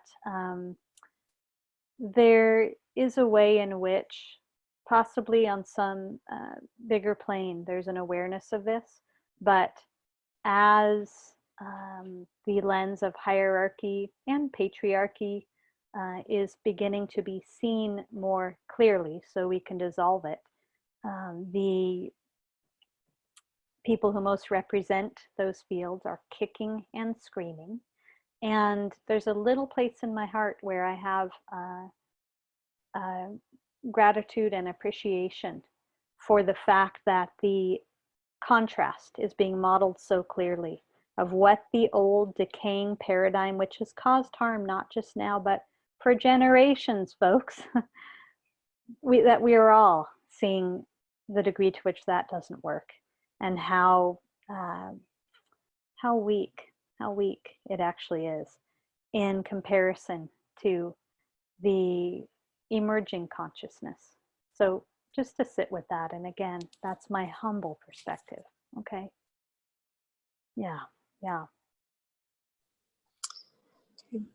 there is a way in which possibly on some bigger plane there's an awareness of this, but as the lens of hierarchy and patriarchy is beginning to be seen more clearly so we can dissolve it, the people who most represent those fields are kicking and screaming. And there's a little place in my heart where I have gratitude and appreciation for the fact that the contrast is being modeled so clearly of what the old decaying paradigm, which has caused harm not just now, but for generations, folks, that we are all seeing the degree to which that doesn't work, and how weak it actually is in comparison to the emerging consciousness. So just to sit with that, and again, that's my humble perspective. Okay. Yeah.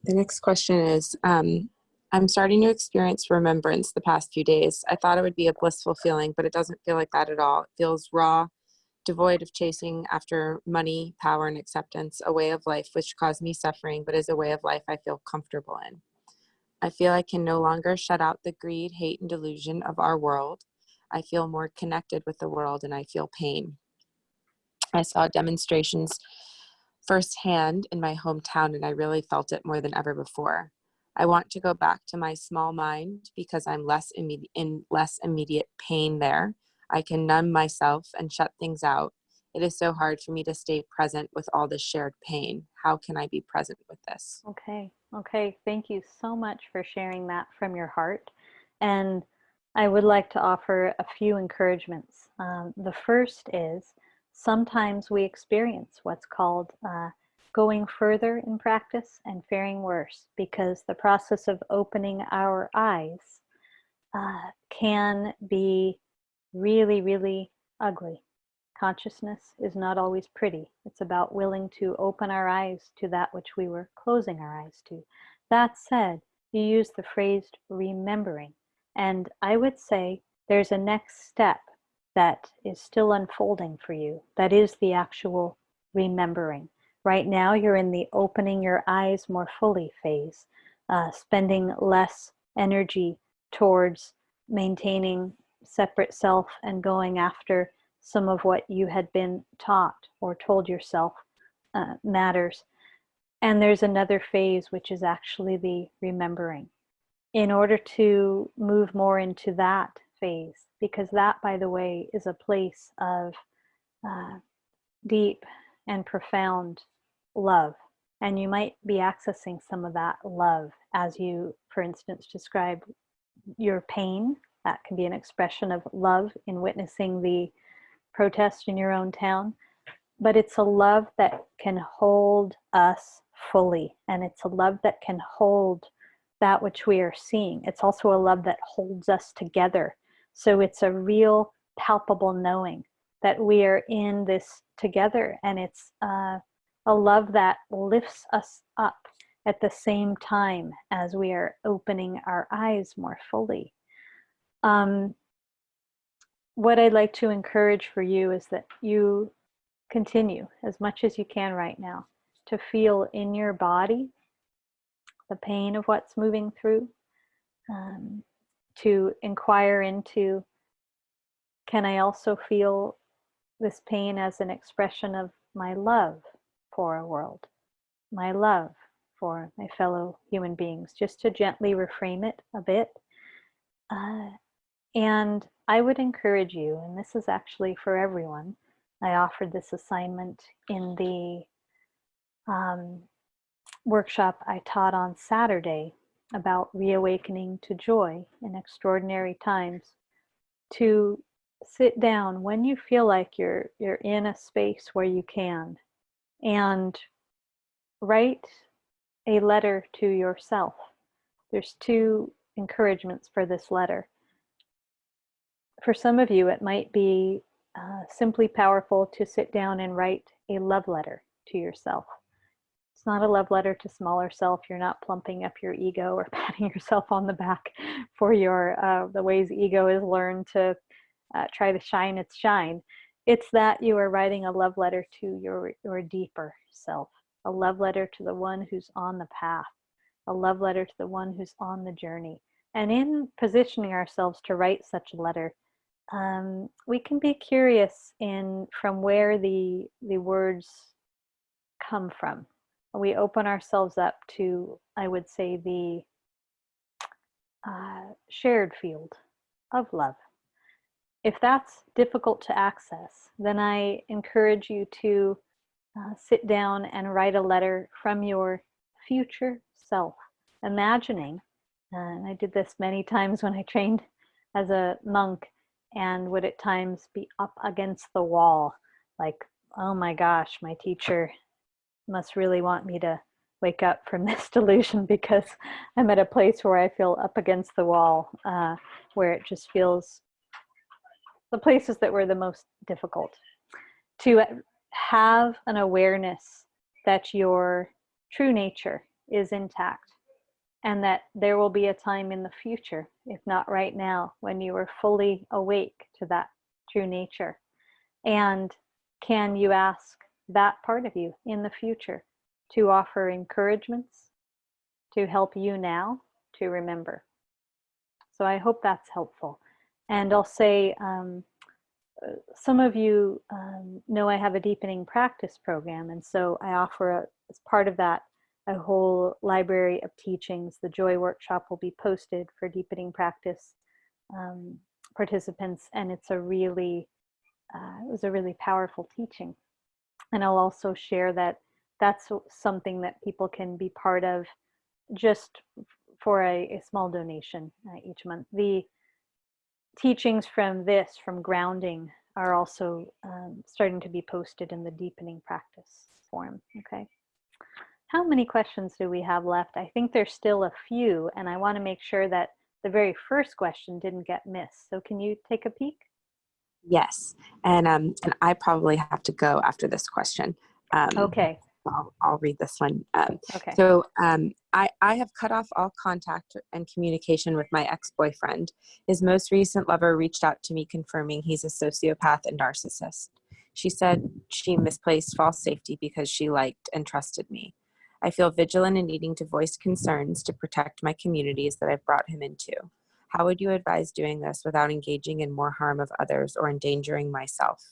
The next question is, I'm starting to experience remembrance the past few days. I thought it would be a blissful feeling, but it doesn't feel like that at all. It feels raw, devoid of chasing after money, power, and acceptance, a way of life which caused me suffering, but is a way of life I feel comfortable in. I feel I can no longer shut out the greed, hate, and delusion of our world. I feel more connected with the world, and I feel pain. I saw demonstrations firsthand in my hometown, and I really felt it more than ever before. I want to go back to my small mind because I'm in less immediate pain there. I can numb myself and shut things out. It is so hard for me to stay present with all this shared pain. How can I be present with this? Okay. Thank you so much for sharing that from your heart. And I would like to offer a few encouragements. The first is sometimes we experience what's called going further in practice and faring worse, because the process of opening our eyes can be really ugly. Consciousness is not always pretty. It's about willing to open our eyes to that which we were closing our eyes to. That said, you used the phrase remembering, and I would say there's a next step that is still unfolding for you. That is the actual remembering. Right now, you're in the opening your eyes more fully phase, spending less energy towards maintaining separate self and going after some of what you had been taught or told yourself matters. And there's another phase, which is actually the remembering. In order to move more into that phase, because that, by the way, is a place of deep and profound love. And you might be accessing some of that love as you, for instance, describe your pain. That can be an expression of love in witnessing the protest in your own town. But it's a love that can hold us fully. And it's a love that can hold that which we are seeing. It's also a love that holds us together. So it's a real palpable knowing that we are in this together. And it's a love that lifts us up at the same time as we are opening our eyes more fully. What I'd like to encourage for you is that you continue as much as you can right now to feel in your body the pain of what's moving through, to inquire into, can I also feel this pain as an expression of my love for a world, my love for my fellow human beings, just to gently reframe it a bit. And I would encourage you, and this is actually for everyone, I offered this assignment in the workshop I taught on Saturday about reawakening to joy in extraordinary times, to sit down when you feel like you're in a space where you can, and write a letter to yourself. There's two encouragements for this letter. For some of you, it might be simply powerful to sit down and write a love letter to yourself. It's not a love letter to smaller self. You're not plumping up your ego or patting yourself on the back for the ways ego is learned to try to shine its shine. It's that you are writing a love letter to your deeper self, a love letter to the one who's on the path, a love letter to the one who's on the journey. And in positioning ourselves to write such a letter, we can be curious from where the words come from. We open ourselves up to, I would say, the shared field of love. If that's difficult to access, then I encourage you to sit down and write a letter from your future self, imagining, and I did this many times when I trained as a monk, and would at times be up against the wall, like, oh my gosh, my teacher must really want me to wake up from this delusion, because I'm at a place where I feel up against the wall, where it just feels the places that were the most difficult. To have an awareness that your true nature is intact, and that there will be a time in the future, if not right now, when you are fully awake to that true nature. And can you ask that part of you in the future to offer encouragements to help you now to remember? So I hope that's helpful. And I'll say, some of you know I have a deepening practice program, and so I offer, as part of that, a whole library of teachings. The Joy Workshop will be posted for deepening practice participants, and it was a really powerful teaching. And I'll also share that that's something that people can be part of just for a small donation each month. The teachings from grounding, are also starting to be posted in the deepening practice forum. Okay. How many questions do we have left? I think there's still a few, and I want to make sure that the very first question didn't get missed. So can you take a peek? Yes, and I probably have to go after this question. Okay. I'll read this one. Okay. I have cut off all contact and communication with my ex-boyfriend. His most recent lover reached out to me confirming he's a sociopath and narcissist. She said she misplaced false safety because she liked and trusted me. I feel vigilant in needing to voice concerns to protect my communities that I've brought him into. How would you advise doing this without engaging in more harm of others or endangering myself?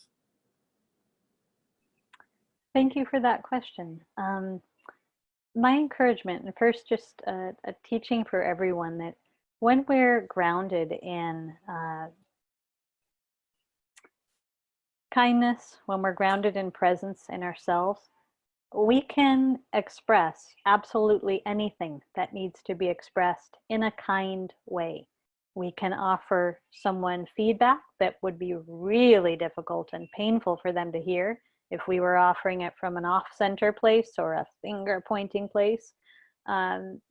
Thank you for that question. My encouragement, and first just a teaching for everyone, that when we're grounded in kindness, when we're grounded in presence in ourselves, we can express absolutely anything that needs to be expressed in a kind way. We can offer someone feedback that would be really difficult and painful for them to hear if we were offering it from an off-center place or a finger-pointing place.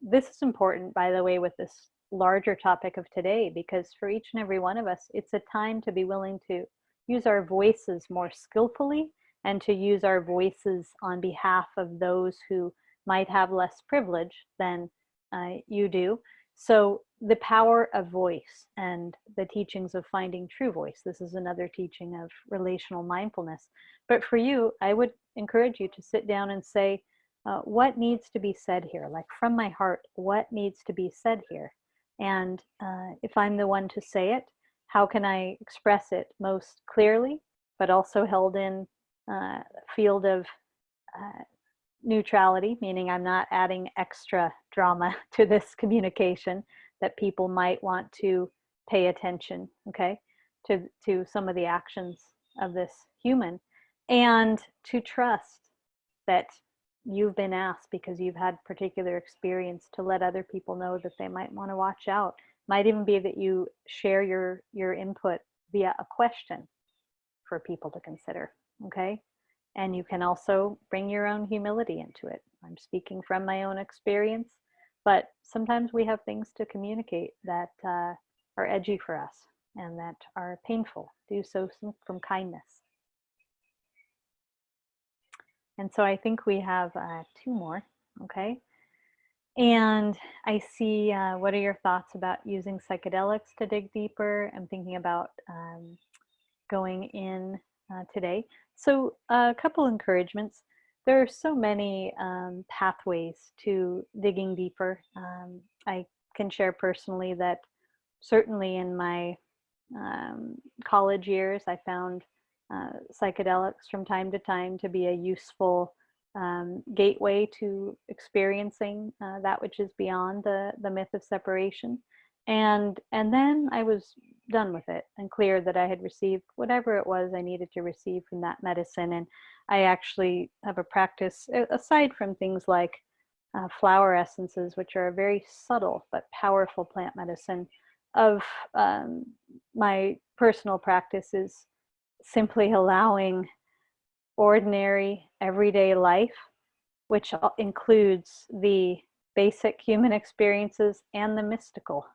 This is important, by the way, with this larger topic of today, because for each and every one of us, it's a time to be willing to use our voices more skillfully and to use our voices on behalf of those who might have less privilege than you do. So the power of voice and the teachings of finding true voice. This is another teaching of relational mindfulness. But for you, I would encourage you to sit down and say, what needs to be said here? Like from my heart, what needs to be said here? And if I'm the one to say it, how can I express it most clearly, but also held in field of neutrality, meaning I'm not adding extra drama to this communication that people might want to pay attention, okay, to some of the actions of this human, and to trust that you've been asked because you've had particular experience to let other people know that they might want to watch out. Might even be that you share your input via a question for people to consider, okay? And you can also bring your own humility into it. I'm speaking from my own experience, but sometimes we have things to communicate that are edgy for us and that are painful. Do so from kindness. And so I think we have two more, okay? And I see, what are your thoughts about using psychedelics to dig deeper? I'm thinking about going in today. So a couple encouragements. There are so many pathways to digging deeper. I can share personally that certainly in my college years, I found psychedelics from time to time to be a useful gateway to experiencing that which is beyond the myth of separation. And then I was done with it and clear that I had received whatever it was I needed to receive from that medicine. And I actually have a practice, aside from things like flower essences, which are a very subtle but powerful plant medicine, of my personal practice is simply allowing ordinary everyday life, which includes the basic human experiences and the mystical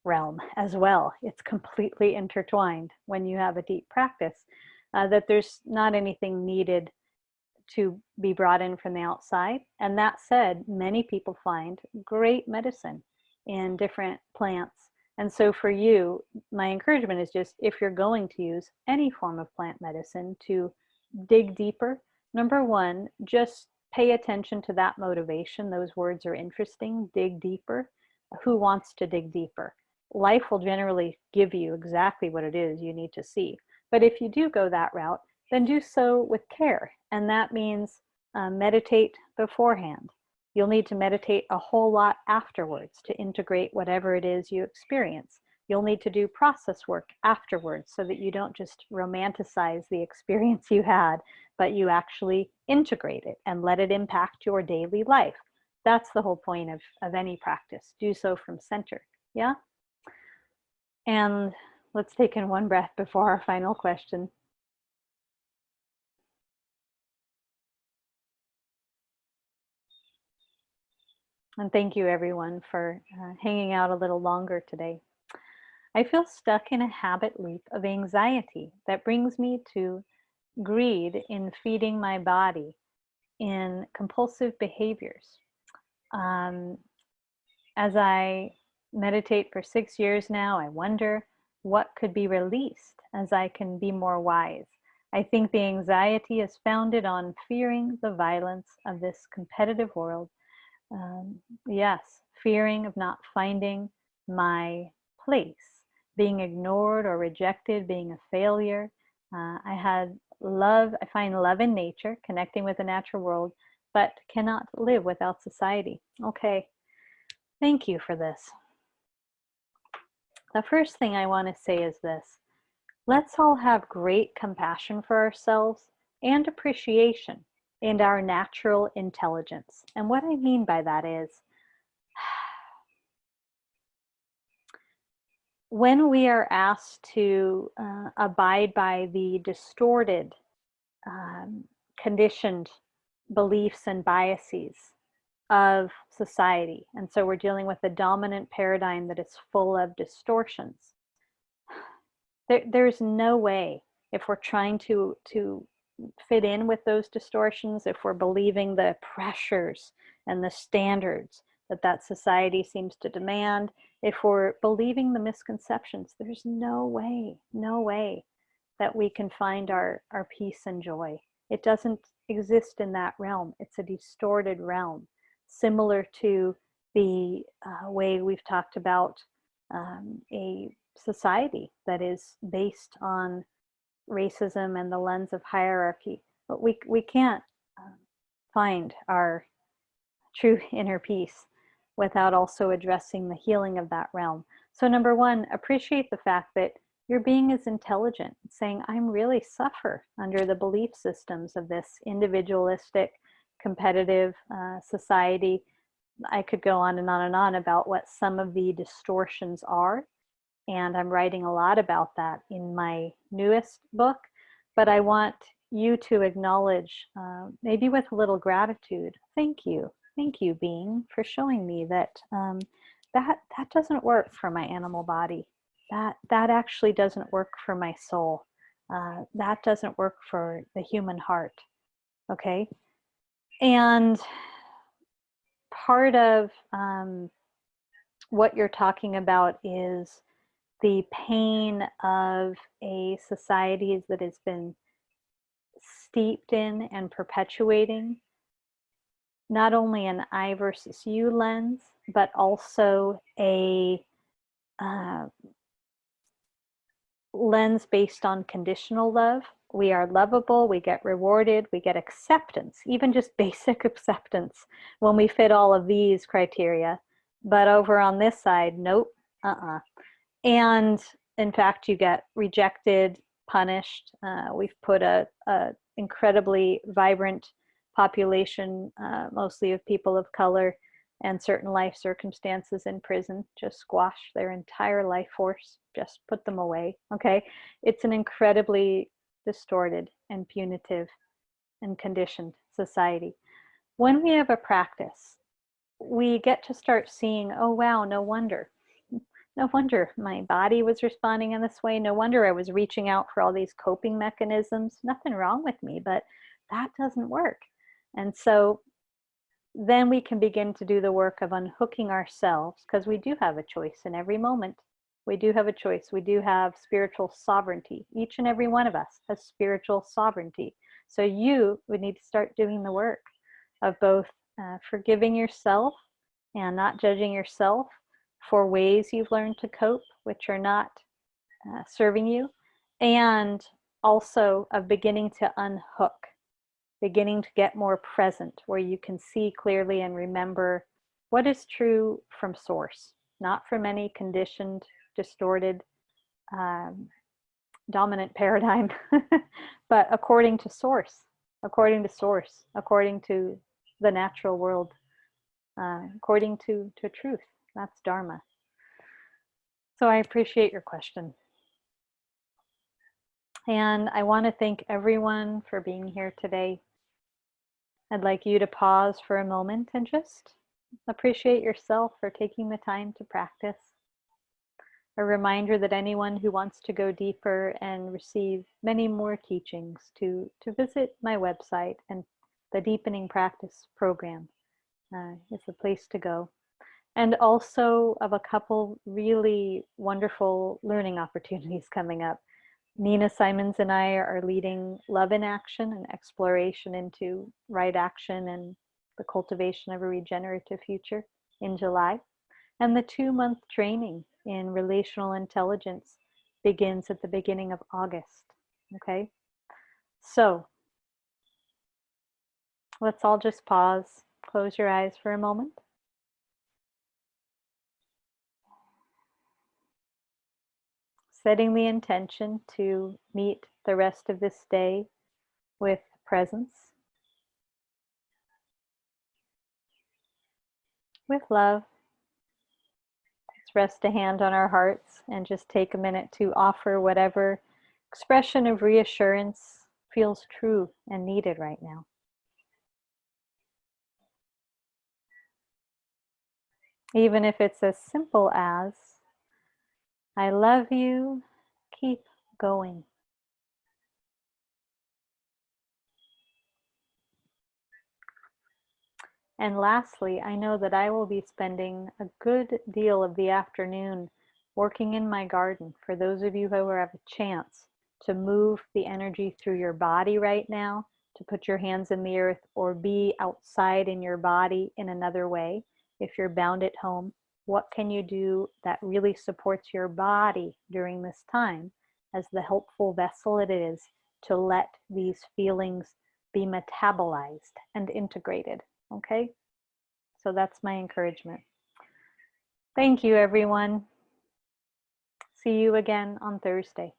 realm as well. It's completely intertwined when you have a deep practice, that there's not anything needed to be brought in from the outside. And that said, many people find great medicine in different plants. And so for you, my encouragement is just, if you're going to use any form of plant medicine, to dig deeper. Number one, just pay attention to that motivation. Those words are interesting. Dig deeper. Who wants to dig deeper? Life will generally give you exactly what it is you need to see. But if you do go that route, then do so with care. And that means meditate beforehand. You'll need to meditate a whole lot afterwards to integrate whatever it is you experience. You'll need to do process work afterwards so that you don't just romanticize the experience you had, but you actually integrate it and let it impact your daily life. That's the whole point of any practice. Do so from center. Yeah? And let's take in one breath before our final question. And thank you everyone for hanging out a little longer today. I feel stuck in a habit loop of anxiety that brings me to greed in feeding my body, in compulsive behaviors. As I meditate for 6 years now, I wonder what could be released as I can be more wise. I think the anxiety is founded on fearing the violence of this competitive world. Yes, fearing of not finding my place, being ignored or rejected, being a failure. I find love in nature, connecting with the natural world, but cannot live without society. Okay, thank you for this. The first thing I want to say is this. Let's all have great compassion for ourselves and appreciation in our natural intelligence. And what I mean by that is, when we are asked to abide by the distorted, conditioned beliefs and biases of society, and so we're dealing with a dominant paradigm that is full of distortions, there's no way, if we're trying to fit in with those distortions, if we're believing the pressures and the standards that society seems to demand, if we're believing the misconceptions, there's no way that we can find our peace and joy. It doesn't exist in that realm. It's a distorted realm, similar to the way we've talked about a society that is based on racism and the lens of hierarchy. But we can't find our true inner peace without also addressing the healing of that realm. So number one, appreciate the fact that your being is intelligent, saying, I'm really suffer under the belief systems of this individualistic, competitive society. I could go on and on and on about what some of the distortions are. And I'm writing a lot about that in my newest book. But I want you to acknowledge, maybe with a little gratitude, thank you, being, for showing me that that doesn't work for my animal body. That actually doesn't work for my soul. That doesn't work for the human heart. Okay, and part of what you're talking about is the pain of a society that has been steeped in and perpetuating not only an I versus you lens, but also a lens based on conditional love. We are lovable, we get rewarded, we get acceptance, even just basic acceptance when we fit all of these criteria. But over on this side, nope, And in fact, you get rejected, punished. We've put a incredibly vibrant population, mostly of people of color and certain life circumstances, in prison. Just squash their entire life force, just put them away. Okay, it's an incredibly distorted and punitive and conditioned society. When we have a practice, we get to start seeing, oh wow, no wonder my body was responding in this way. No wonder I was reaching out for all these coping mechanisms. Nothing wrong with me, but that doesn't work. And so then we can begin to do the work of unhooking ourselves, because we do have a choice in every moment. We do have a choice. We do have spiritual sovereignty. Each and every one of us has spiritual sovereignty. So you would need to start doing the work of both forgiving yourself and not judging yourself for ways you've learned to cope, which are not serving you, and also of beginning to unhook, beginning to get more present, where you can see clearly and remember what is true from source, not from any conditioned, distorted, dominant paradigm, but according to source, according to the natural world, according to truth. That's Dharma. So I appreciate your question. And I want to thank everyone for being here today. I'd like you to pause for a moment and just appreciate yourself for taking the time to practice. A reminder that anyone who wants to go deeper and receive many more teachings to visit my website and the Deepening Practice program is the place to go. And also of a couple really wonderful learning opportunities coming up. Nina Simons and I are leading Love in Action, an exploration into right action and the cultivation of a regenerative future in July. And the 2-month training in relational intelligence begins at the beginning of August. Okay, so let's all just pause, close your eyes for a moment. Setting the intention to meet the rest of this day with presence, with love. Let's rest a hand on our hearts and just take a minute to offer whatever expression of reassurance feels true and needed right now. Even if it's as simple as, I love you, keep going. And lastly, I know that I will be spending a good deal of the afternoon working in my garden. For those of you who have a chance to move the energy through your body right now, to put your hands in the earth or be outside in your body in another way. If you're bound at home, what can you do that really supports your body during this time as the helpful vessel it is to let these feelings be metabolized and integrated? Okay, so that's my encouragement. Thank you, everyone. See you again on Thursday.